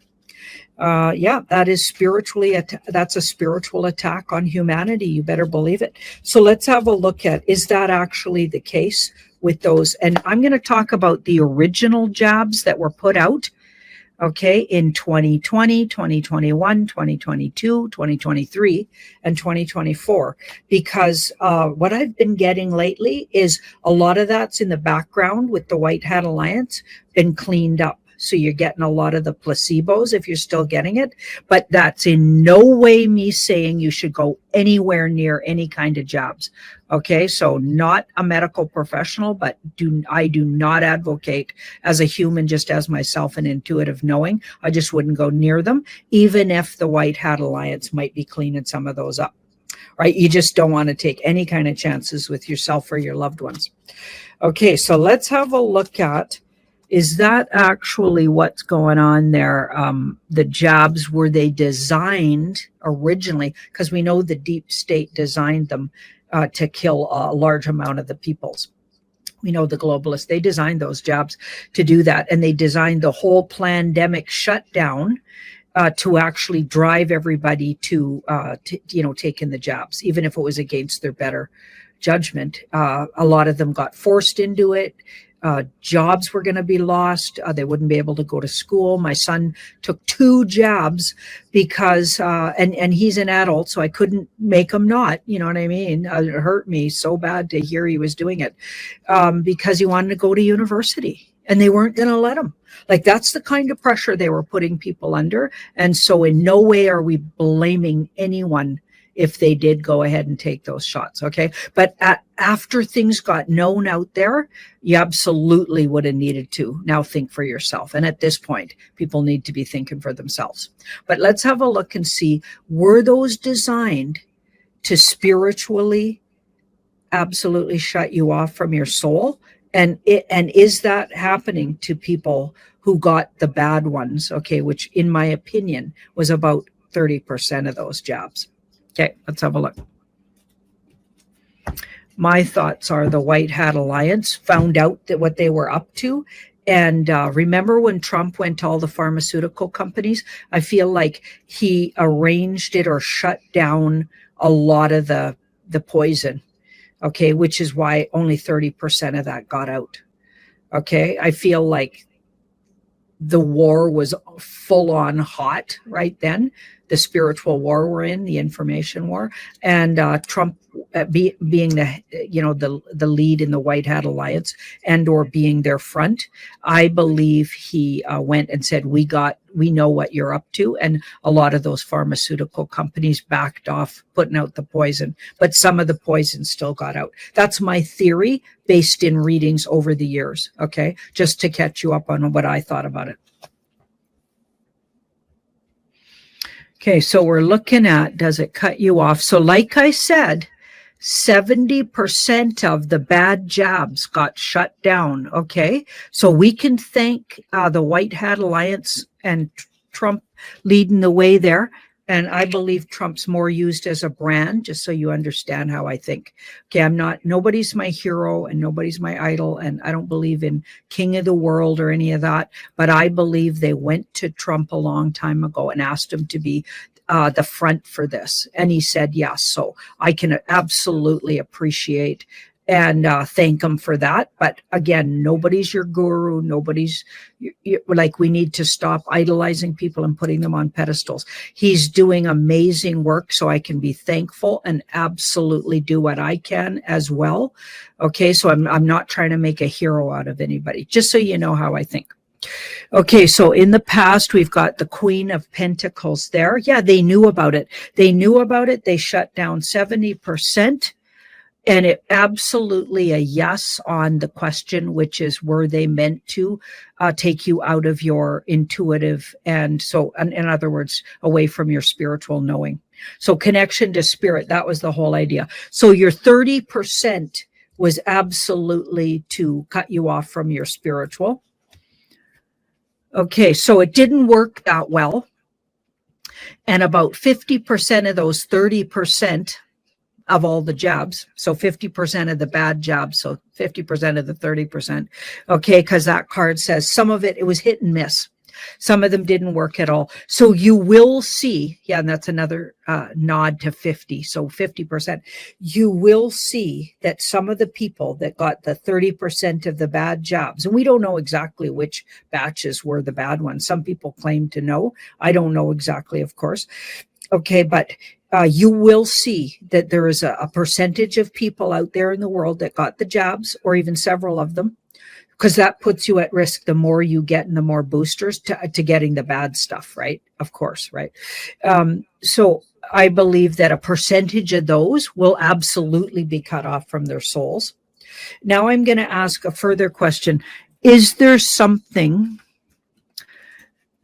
[SPEAKER 2] that is spiritually, that's a spiritual attack on humanity. You better believe it. So let's have a look at, is that actually the case with those? And I'm going to talk about the original jabs that were put out, okay, in 2020, 2021, 2022, 2023, and 2024, because what I've been getting lately is a lot of that's in the background with the White Hat Alliance been cleaned up. So you're getting a lot of the placebos if you're still getting it, but that's in no way me saying you should go anywhere near any kind of jabs. Okay, so not a medical professional, but I do not advocate as a human, just as myself, an intuitive knowing. I just wouldn't go near them, even if the White Hat Alliance might be cleaning some of those up. Right? You just don't want to take any kind of chances with yourself or your loved ones. Okay, so let's have a look at, is that actually what's going on there? The jabs, were they designed originally? Because we know the deep state designed them to kill a large amount of the peoples. We know the globalists, they designed those jabs to do that. And they designed the whole pandemic shutdown to actually drive everybody to taking the jabs, even if it was against their better judgment. A lot of them got forced into it. jobs were going to be lost. They wouldn't be able to go to school. My son took 2 jabs because, and he's an adult, so I couldn't make him not, you know what I mean? It hurt me so bad to hear he was doing it, because he wanted to go to university and they weren't going to let him. Like, that's the kind of pressure they were putting people under. And so in no way are we blaming anyone if they did go ahead and take those shots. Okay. But after things got known out there, you absolutely would have needed to now think for yourself. And at this point, people need to be thinking for themselves. But let's have a look and see, were those designed to spiritually absolutely shut you off from your soul? And is that happening to people who got the bad ones? Okay. Which in my opinion was about 30% of those jabs. Okay, let's have a look. My thoughts are the White Hat Alliance found out that what they were up to. And remember when Trump went to all the pharmaceutical companies? I feel like he arranged it or shut down a lot of the poison. Okay, which is why only 30% of that got out. Okay, I feel like the war was full on hot right then. The spiritual war we're in, the information war, and Trump being the lead in the White Hat Alliance and or being their front, I believe he went and said, we know what you're up to, and a lot of those pharmaceutical companies backed off putting out the poison, but some of the poison still got out. That's my theory based in readings over the years. Okay, just to catch you up on what I thought about it. Okay, so we're looking at, does it cut you off? So like I said, 70% of the bad jabs got shut down, okay? So we can thank the White Hat Alliance and Trump leading the way there. And I believe Trump's more used as a brand, just so you understand how I think. Okay, nobody's my hero and nobody's my idol, and I don't believe in king of the world or any of that, but I believe they went to Trump a long time ago and asked him to be the front for this. And he said yes. So I can absolutely appreciate and thank him for that. But again, nobody's your guru. Nobody's like, we need to stop idolizing people and putting them on pedestals. He's doing amazing work, so I can be thankful and absolutely do what I can as well. Okay, so I'm not trying to make a hero out of anybody, just so you know how I think. Okay, so in the past, we've got the Queen of Pentacles there. Yeah, they knew about it. They knew about it. They shut down 70%. And it absolutely a yes on the question, which is, were they meant to take you out of your intuitive, and so in other words, away from your spiritual knowing? So connection to spirit, that was the whole idea. So your 30% was absolutely to cut you off from your spiritual. Okay, so it didn't work that well. And about 50% of those 30% of all the jobs, so 50% of the bad jobs, so 50% of the 30%, okay, because that card says some of it was hit and miss. Some of them didn't work at all. So you will see, yeah, and that's another nod to 50, so 50%. You will see that some of the people that got the 30% of the bad jobs, and we don't know exactly which batches were the bad ones. Some people claim to know. I don't know exactly, of course. Okay, but you will see that there is a percentage of people out there in the world that got the jabs, or even several of them, because that puts you at risk. The more you get and the more boosters to getting the bad stuff, right? Of course, right? So I believe that a percentage of those will absolutely be cut off from their souls. Now I'm going to ask a further question. Is there something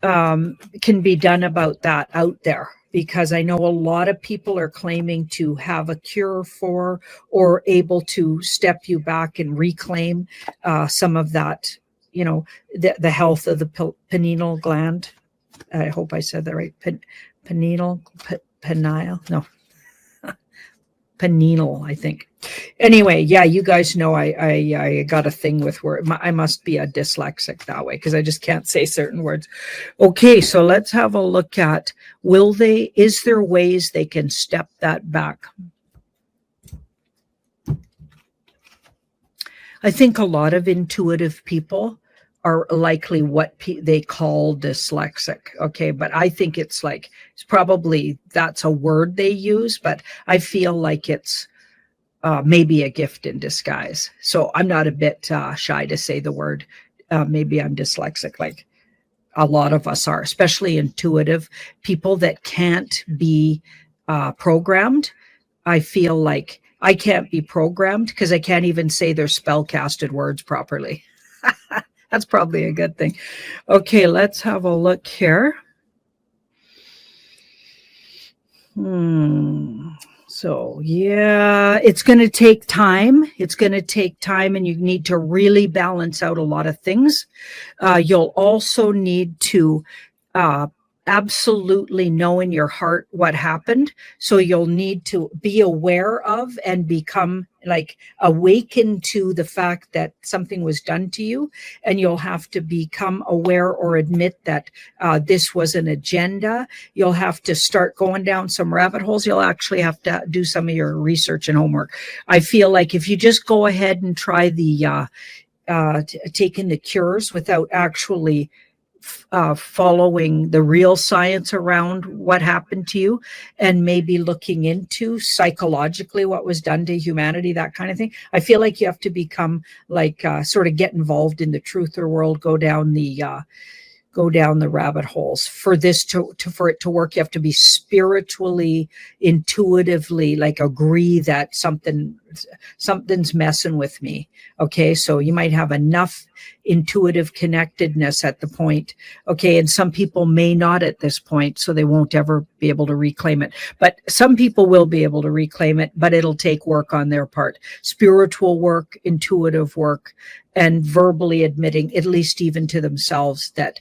[SPEAKER 2] can be done about that out there? Because I know a lot of people are claiming to have a cure for, or able to step you back and reclaim some of that, you know, the health of the pineal gland. I hope I said that right. Pineal, I think. Anyway, yeah, you guys know I got a thing with word. I must be a dyslexic that way, because I just can't say certain words. Okay, so let's have a look at, is there ways they can step that back? I think a lot of intuitive people are likely what they call dyslexic. Okay. But I think it's probably that's a word they use, but I feel like it's maybe a gift in disguise. So I'm not a bit shy to say the word. Maybe I'm dyslexic, like a lot of us are, especially intuitive people that can't be programmed. I feel like I can't be programmed because I can't even say their spell-casted words properly. That's probably a good thing. Okay, let's have a look here. So, yeah, it's going to take time. It's going to take time, and you need to really balance out a lot of things. You'll also need to absolutely know in your heart what happened. So you'll need to be aware of and become awakened to the fact that something was done to you. And you'll have to become aware or admit that this was an agenda. You'll have to start going down some rabbit holes. You'll actually have to do some of your research and homework. I feel like if you just go ahead and try taking the cures without actually following the real science around what happened to you, and maybe looking into psychologically what was done to humanity, that kind of thing. I feel like you have to become sort of get involved in the truther world, go down the rabbit holes. For this for it to work, you have to be spiritually, intuitively agree that something's messing with me. Okay, so you might have enough intuitive connectedness at the point. Okay, and some people may not at this point, so they won't ever be able to reclaim it. But some people will be able to reclaim it, but it'll take work on their part. Spiritual work, intuitive work, and verbally admitting, at least even to themselves, that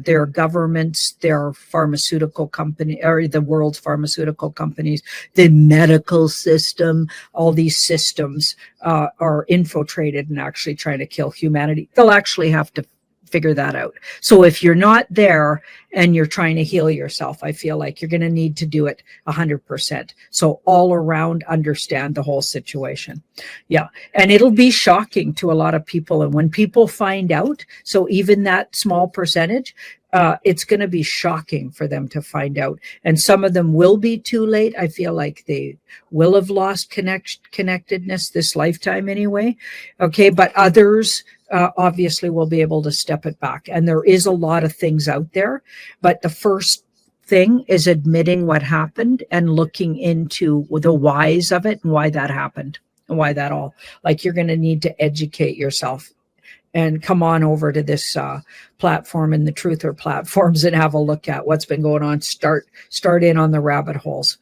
[SPEAKER 2] their governments, their pharmaceutical company, or the world's pharmaceutical companies, the medical system, all these systems are infiltrated and actually trying to kill humanity. They'll actually have to figure that out. So if you're not there and you're trying to heal yourself, I feel like you're going to need to do it 100%. So all around, understand the whole situation. Yeah. And it'll be shocking to a lot of people. And when people find out, so even that small percentage, it's going to be shocking for them to find out. And some of them will be too late. I feel like they will have lost connectedness this lifetime anyway. Okay. But others obviously will be able to step it back. And there is a lot of things out there. But the first thing is admitting what happened and looking into the whys of it and why that happened and why that all, you're going to need to educate yourself. And come on over to this platform and the Truther platforms and have a look at what's been going on. Start in on the rabbit holes.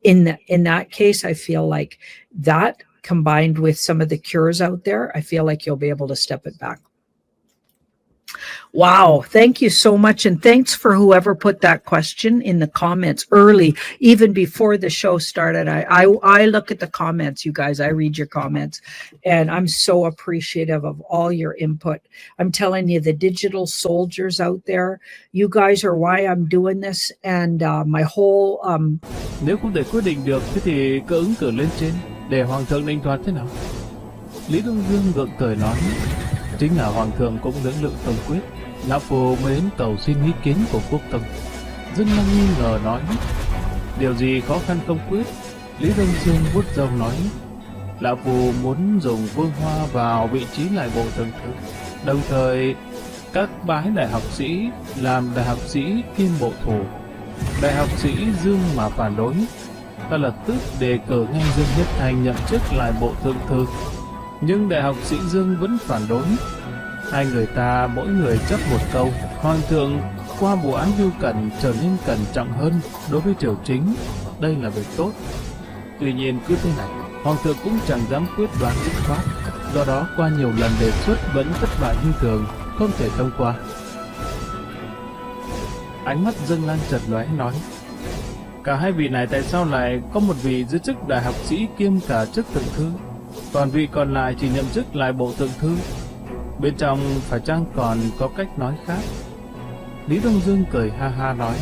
[SPEAKER 2] In that case, I feel like that combined with some of the cures out there, I feel like you'll be able to step it back. Wow. Thank you so much. And thanks for whoever put that question in the comments early, even before the show started. I look at the comments, you guys. I read your comments, and I'm so appreciative of all your input. I'm telling you, the digital soldiers out there, you guys are why I'm doing this. And my whole...
[SPEAKER 5] Nếu không thể quyết định được, thế thì cứ ứng cử lên trên để Hoàng thượng định đoạt thế nào? Lý Đông Dương gượng cười nói, chính là Hoàng thượng cũng lưỡng lự tông quyết, lão phu mới đến cầu xin ý kiến của quốc tông. Dương Lăng nghi ngờ nói, điều gì khó khăn tông quyết? Lý Đông Dương vuốt râu nói, lão phu muốn dùng Vương Hoa vào vị trí lại bộ thượng thư, đồng thời các bái đại học sĩ làm đại học sĩ kiêm bộ thủ. Đại học sĩ Dương mà phản đối, ta lập tức đề cử ngay Dương Nhất Thành nhậm chức lại bộ thượng thư. Nhưng đại học sĩ Dương vẫn phản đối. Hai người ta mỗi người chấp một câu. Hoàng thượng qua vụ án Viu Cẩn trở nên cẩn trọng hơn đối với triều chính. Đây là việc tốt. Tuy nhiên cứ thế này, Hoàng thượng cũng chẳng dám quyết đoán dứt khoát. Do đó qua nhiều lần đề xuất vẫn thất bại như thường, không thể thông qua. Ánh mắt Dương Lan chợt lóe nói, cả hai vị này tại sao lại có một vị giữ chức đại học sĩ kiêm cả chức thượng thư, còn vị còn lại chỉ nhậm chức lại bộ thượng thư? Bên trong phải chăng còn có cách nói khác? Lý Đông Dương cười ha ha nói,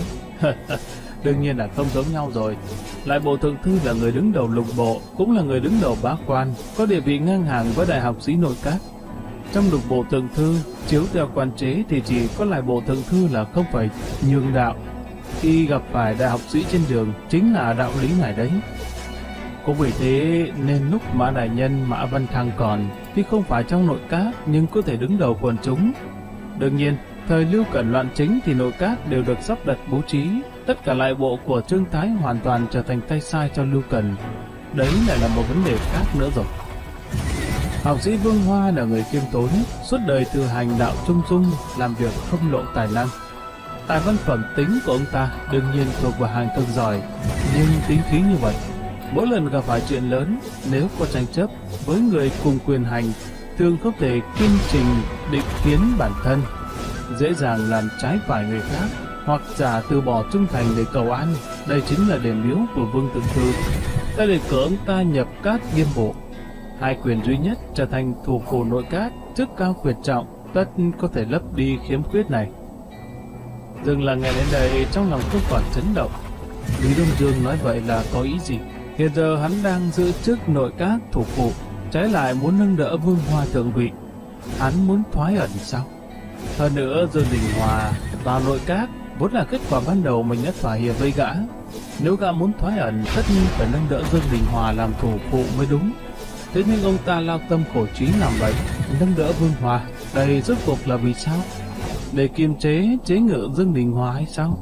[SPEAKER 5] đương nhiên là không giống nhau rồi. Lại bộ thượng thư là người đứng đầu lục bộ, cũng là người đứng đầu bá quan, có địa vị ngang hàng với đại học sĩ nội các. Trong lục bộ thượng thư, chiếu theo quan chế thì chỉ có lại bộ thượng thư là không phải nhường đạo. Khi gặp phải đại học sĩ trên đường, chính là đạo lý ngài đấy. Cũng vì thế nên lúc Mã Đại Nhân Mã Văn Thăng còn, tuy không phải trong nội các nhưng có thể đứng đầu quần chúng. Đương nhiên, thời Lưu Cẩn loạn chính thì nội các đều được sắp đặt bố trí, tất cả lại bộ của Trương Thái hoàn toàn trở thành tay sai cho Lưu Cẩn. Đấy lại là một vấn đề khác nữa rồi. Học sĩ Vương Hoa là người khiêm tốn, suốt đời từ hành đạo trung dung, làm việc không lộ tài năng. Tài văn phẩm tính của ông ta đương nhiên thuộc vào hàng cực giỏi, nhưng tính khí như vậy, mỗi lần gặp phải chuyện lớn, nếu có tranh chấp với người cùng quyền hành, thường không thể kiên trình định kiến bản thân, dễ dàng làm trái phải người khác, hoặc giả từ bỏ trung thành để cầu an. Đây chính là đền miếu của Vương Thượng Thư. Ta để cử ông ta nhập các nghiêm bộ, hai quyền duy nhất trở thành thủ phủ nội các, chức cao quyền trọng, tất có thể lấp đi khiếm khuyết này. Dừng là nghe đến đây, trong lòng không còn chấn động. Lý Đông Dương nói vậy là có ý gì? Hiện giờ hắn đang giữ chức nội các thủ phủ, trái lại muốn nâng đỡ Vương Hoa thượng vị. Hắn muốn thoái ẩn sao? Hơn nữa, Dương Đình Hòa vào nội các vốn là kết quả ban đầu mình đã thỏa hiệp với gã. Nếu gã muốn thoái ẩn, tất nhiên phải nâng đỡ Dương Đình Hòa làm thủ phụ mới đúng. Thế nhưng ông ta lao tâm khổ trí làm vậy, nâng đỡ Vương Hòa, đây rốt cuộc là vì sao? Để kiềm chế ngự Dương Đình Hòa hay sao?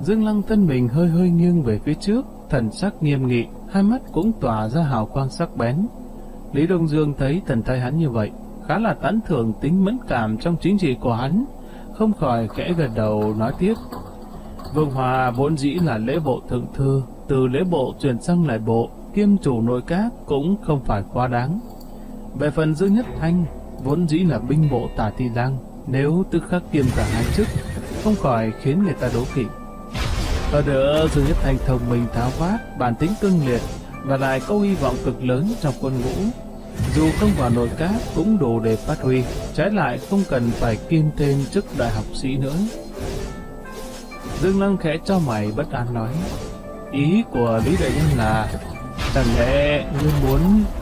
[SPEAKER 5] Dương Lăng thân mình hơi nghiêng về phía trước, thần sắc nghiêm nghị, hai mắt cũng tỏa ra hào quang sắc bén. Lý Đông Dương thấy thần thái hắn như vậy, khá là tán thưởng tính mẫn cảm trong chính trị của hắn, không khỏi khẽ gật đầu nói tiếp. Vương Hòa vốn dĩ là lễ bộ thượng thư, từ lễ bộ chuyển sang lại bộ, kiêm chủ nội các cũng không phải quá đáng. Về phần Dương Nhất Thanh, vốn dĩ là binh bộ tả thị lang, nếu tức khắc kiêm cả hai chức, không khỏi khiến người ta đố kỵ. Hơn nữa, Dương Nhất Thanh thông minh tháo vát, bản tính cương liệt và lại có hy vọng cực lớn trong quân ngũ. Dù không vào nội các cũng đủ để phát huy, trái lại không cần phải kiêm thêm chức đại học sĩ nữa. Dương Lăng khẽ cho mày bất an nói, ý của Lý đại nhân là chẳng lẽ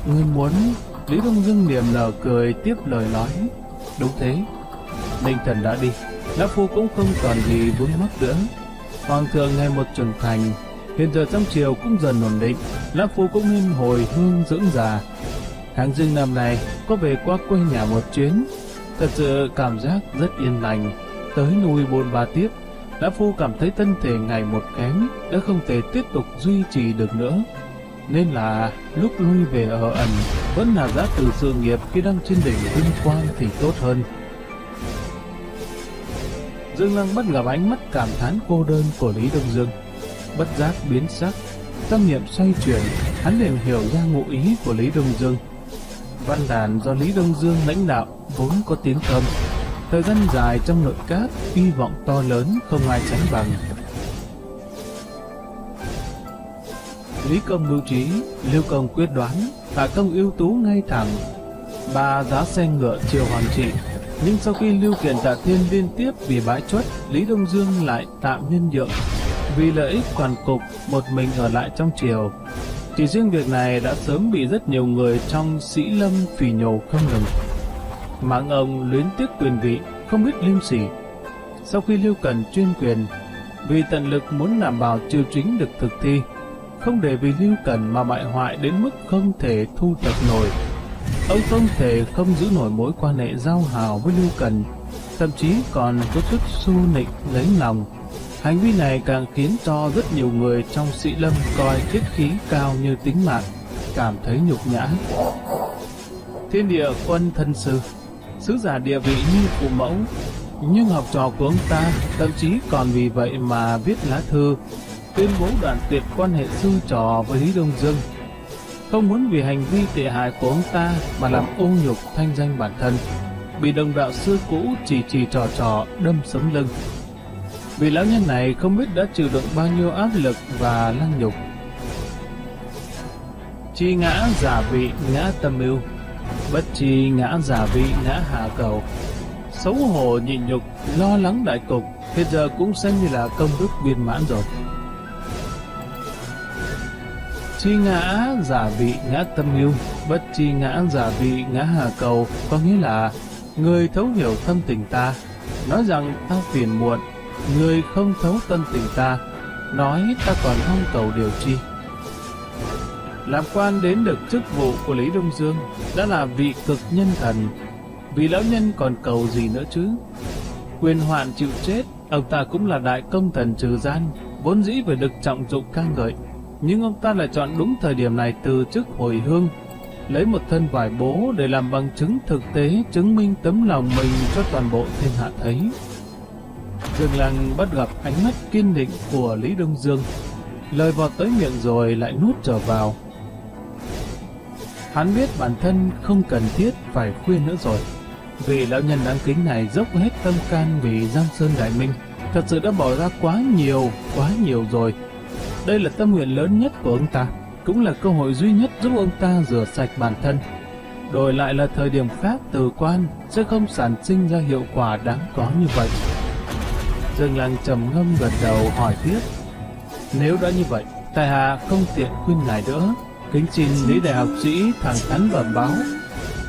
[SPEAKER 5] ngươi muốn? Lý Đông Dương niềm nở cười tiếp lời nói, đúng thế. Ninh Thần đã đi, lão phu cũng không còn gì vướng mắc nữa. Hoàng thượng ngày một trưởng thành, hiện giờ trong triều cũng dần ổn định, lão phu cũng nên hồi hương dưỡng già. Tháng Giêng năm này có về qua quê nhà một chuyến, thật sự cảm giác rất yên lành. Tới nuôi bôn ba tiếp, lão phu cảm thấy thân thể ngày một kém, đã không thể tiếp tục duy trì được nữa, nên là lúc lui về ở ẩn vẫn là giá từ sự nghiệp khi đang trên đỉnh vinh quang thì tốt hơn. Dương Lăng bắt gặp ánh mắt cảm thán cô đơn của Lý Đông Dương, bất giác biến sắc, tâm niệm xoay chuyển, hắn liền hiểu ra ngụ ý của Lý Đông Dương. Văn đàn do Lý Đông Dương lãnh đạo vốn có tiếng tăm, thời gian dài trong nội các, hy vọng to lớn không ai sánh bằng. Lý Công mưu trí, Lưu Công quyết đoán, Hạ Công ưu tú ngay thẳng, ba giá xe ngựa chiều hoàn trị. Nhưng sau khi Lưu Kiện Tạ Thiên liên tiếp vì bãi chuất, Lý Đông Dương lại tạm nhân nhượng, vì lợi ích toàn cục một mình ở lại trong triều. Chỉ riêng việc này đã sớm bị rất nhiều người trong Sĩ Lâm phỉ nhổ không ngừng, mắng ông luyến tiếc quyền vị, không biết liêm sỉ. Sau khi Lưu Cần chuyên quyền, vì tận lực muốn đảm bảo triều chính được thực thi, không để vì Lưu Cần mà bại hoại đến mức không thể thu thập nổi. Ông không thể không giữ nổi mối quan hệ giao hảo với Lưu Cần, thậm chí còn có chút xu nịnh lấy lòng. Hành vi này càng khiến cho rất nhiều người trong Sĩ Lâm coi tiết khí cao như tính mạng, cảm thấy nhục nhã. Thiên địa quân thân sư, sứ giả địa vị như phụ mẫu, nhưng học trò của ông ta thậm chí còn vì vậy mà viết lá thư tuyên bố đoạn tuyệt quan hệ sư trò với Lý Đông Dương, không muốn vì hành vi tệ hại của ông ta mà làm ô nhục thanh danh bản thân, bị đồng đạo xưa cũ chỉ trò đâm sống lưng. Vì lão nhân này không biết đã chịu đựng bao nhiêu áp lực và lăng nhục. Chi ngã giả vị ngã tâm mưu, bất chi ngã giả vị ngã hạ cầu. Xấu hổ nhịn nhục, lo lắng đại cục, hiện giờ cũng xem như là công đức viên mãn rồi. Chi ngã giả vị ngã tâm mưu, bất chi ngã giả vị ngã hà cầu, có nghĩa là người thấu hiểu tâm tình ta, nói rằng ta phiền muộn; người không thấu tâm tình ta, nói ta còn mong cầu điều chi. Làm quan đến được chức vụ của Lý Đông Dương đã là vị cực nhân thần, vì lão nhân còn cầu gì nữa chứ? Quyền hoạn chịu chết, ông ta cũng là đại công thần trừ gian, vốn dĩ phải được trọng dụng ca ngợi, nhưng ông ta lại chọn đúng thời điểm này từ chức hồi hương, lấy một thân vải bố để làm bằng chứng thực tế, chứng minh tấm lòng mình cho toàn bộ thiên hạ thấy. Dương Lăng bắt gặp ánh mắt kiên định của Lý Đông Dương, lời vọt tới miệng rồi lại nuốt trở vào. Hắn biết bản thân không cần thiết phải khuyên nữa rồi. Vị lão nhân đáng kính này dốc hết tâm can vì Giang Sơn Đại Minh, thật sự đã bỏ ra quá nhiều rồi. Đây là tâm nguyện lớn nhất của ông ta, cũng là cơ hội duy nhất giúp ông ta rửa sạch bản thân. Đổi lại là thời điểm khác từ quan sẽ không sản sinh ra hiệu quả đáng có như vậy. Dương Lăng trầm ngâm gật đầu hỏi tiếp: nếu đã như vậy, tại hạ không tiện khuyên ngài nữa, kính xin Lý đại học sĩ thẳng thắn bẩm báo.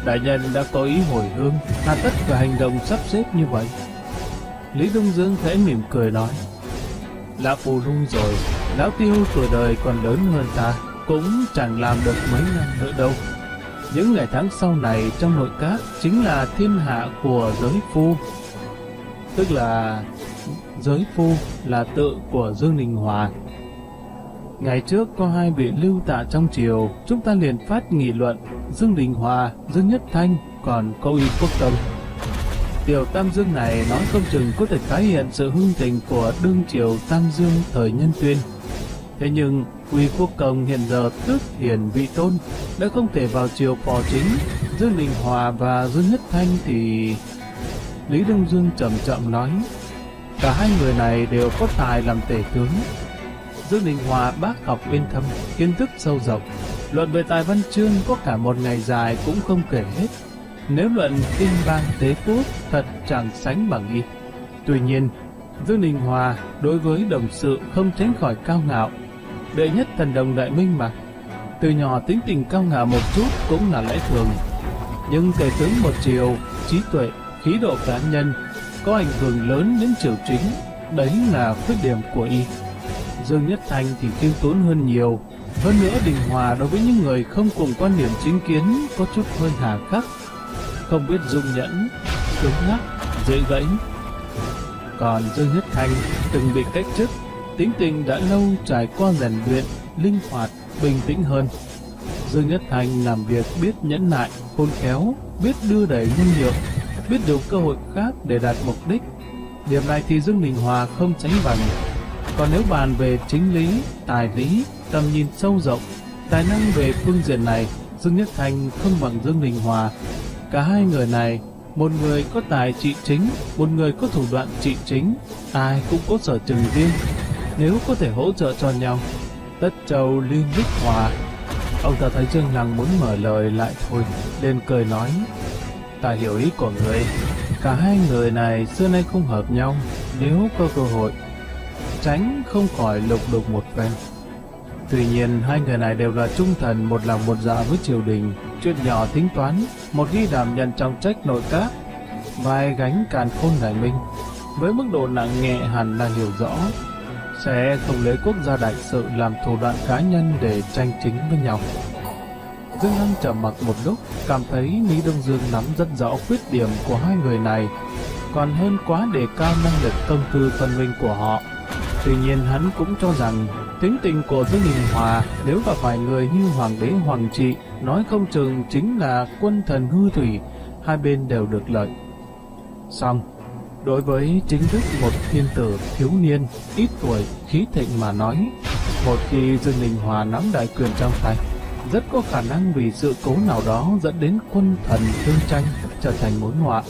[SPEAKER 5] Đại nhân đã có ý hồi hương, hà tất cả hành động sắp xếp như vậy? Lý Đông Dương khẽ mỉm cười nói: lão phù lui rồi, lão Tiêu tuổi đời còn lớn hơn ta, cũng chẳng làm được mấy năm nữa đâu. Những ngày tháng sau này trong nội các chính là thiên hạ của giới phu, tức là giới phu là tự của Dương Đình Hòa. Ngày trước có hai vị lưu tạ trong triều, chúng ta liền phát nghị luận Dương Đình Hòa, Dương Nhất Thanh, còn có Uy Quốc Công. Tiểu Tam Dương này nói không chừng có thể tái hiện sự hưng thịnh của đương triều Tam Dương thời Nhân Tuyên. Thế nhưng Uy Quốc Công hiện giờ tước hiển vị tôn, đã không thể vào triều phò chính. Dương Đình Hòa và Dương Nhất Thanh thì... Lý Đông Dương chậm chậm nói: cả hai người này đều có tài làm tể tướng. Dương Đình Hòa bác học uyên thâm, kiến thức sâu rộng, luận về tài văn chương có cả một ngày dài cũng không kể hết. Nếu luận kinh bang tế quốc, thật chẳng sánh bằng y. Tuy nhiên, Dương Đình Hòa đối với đồng sự không tránh khỏi cao ngạo. Đệ nhất thần đồng Đại Minh mà, từ nhỏ tính tình cao ngạo một chút cũng là lẽ thường. Nhưng tể tướng một triều, trí tuệ, khí độ cá nhân có ảnh hưởng lớn đến triều chính, đấy là khuyết điểm của y. Dương Nhất Thanh thì khiêm tốn hơn nhiều. Hơn nữa, Đình Hòa đối với những người không cùng quan điểm chính kiến có chút hơi hà khắc, không biết dung nhẫn, cứng nhắc, dễ gãy. Còn Dương Nhất Thanh từng bị cách chức, tính tình đã lâu trải qua rèn luyện, linh hoạt, bình tĩnh hơn. Dương Nhất Thanh làm việc biết nhẫn nại, khôn khéo, biết đưa đẩy nhân nhượng, biết dùng cơ hội khác để đạt mục đích. Điểm này thì Dương Đình Hòa không sánh bằng. Còn nếu bàn về chính lý, tài lý, tầm nhìn sâu rộng, tài năng về phương diện này, Dương Nhất Thanh không bằng Dương Đình Hòa. Cả hai người này, một người có tài trị chính, một người có thủ đoạn trị chính, ai cũng có sở trường riêng. Nếu có thể hỗ trợ cho nhau, tất châu liên bích hòa. Ông ta thấy Dương Lăng muốn mở lời lại thôi, liền cười nói: ta hiểu ý của người. Cả hai người này xưa nay không hợp nhau, nếu có cơ hội tránh không khỏi lục đục một phen. Tuy nhiên hai người này đều là trung thần, một lòng một dạ với triều đình, chuyện nhỏ tính toán, một khi đảm nhận trọng trách nội các, vai gánh càn khôn Đại Minh, với mức độ nặng nhẹ hẳn là hiểu rõ, sẽ không lấy quốc gia đại sự làm thủ đoạn cá nhân để tranh chính với nhau. Dương Lăng trầm mặc một lúc, cảm thấy Lý Đông Dương nắm rất rõ khuyết điểm của hai người này, còn hơn quá đề cao năng lực công tư phân minh của họ. Tuy nhiên hắn cũng cho rằng tính tình của Dương Đình Hòa nếu gặp phải người như hoàng đế Hoàng Trị, nói không chừng chính là quân thần hư thủy, hai bên đều được lợi. Song đối với chính thức một thiên tử thiếu niên, ít tuổi, khí thịnh mà nói, một khi Dương Đình Hòa nắm đại quyền trong tay, rất có khả năng vì sự cố nào đó dẫn đến quân thần tương tranh, trở thành mối họa.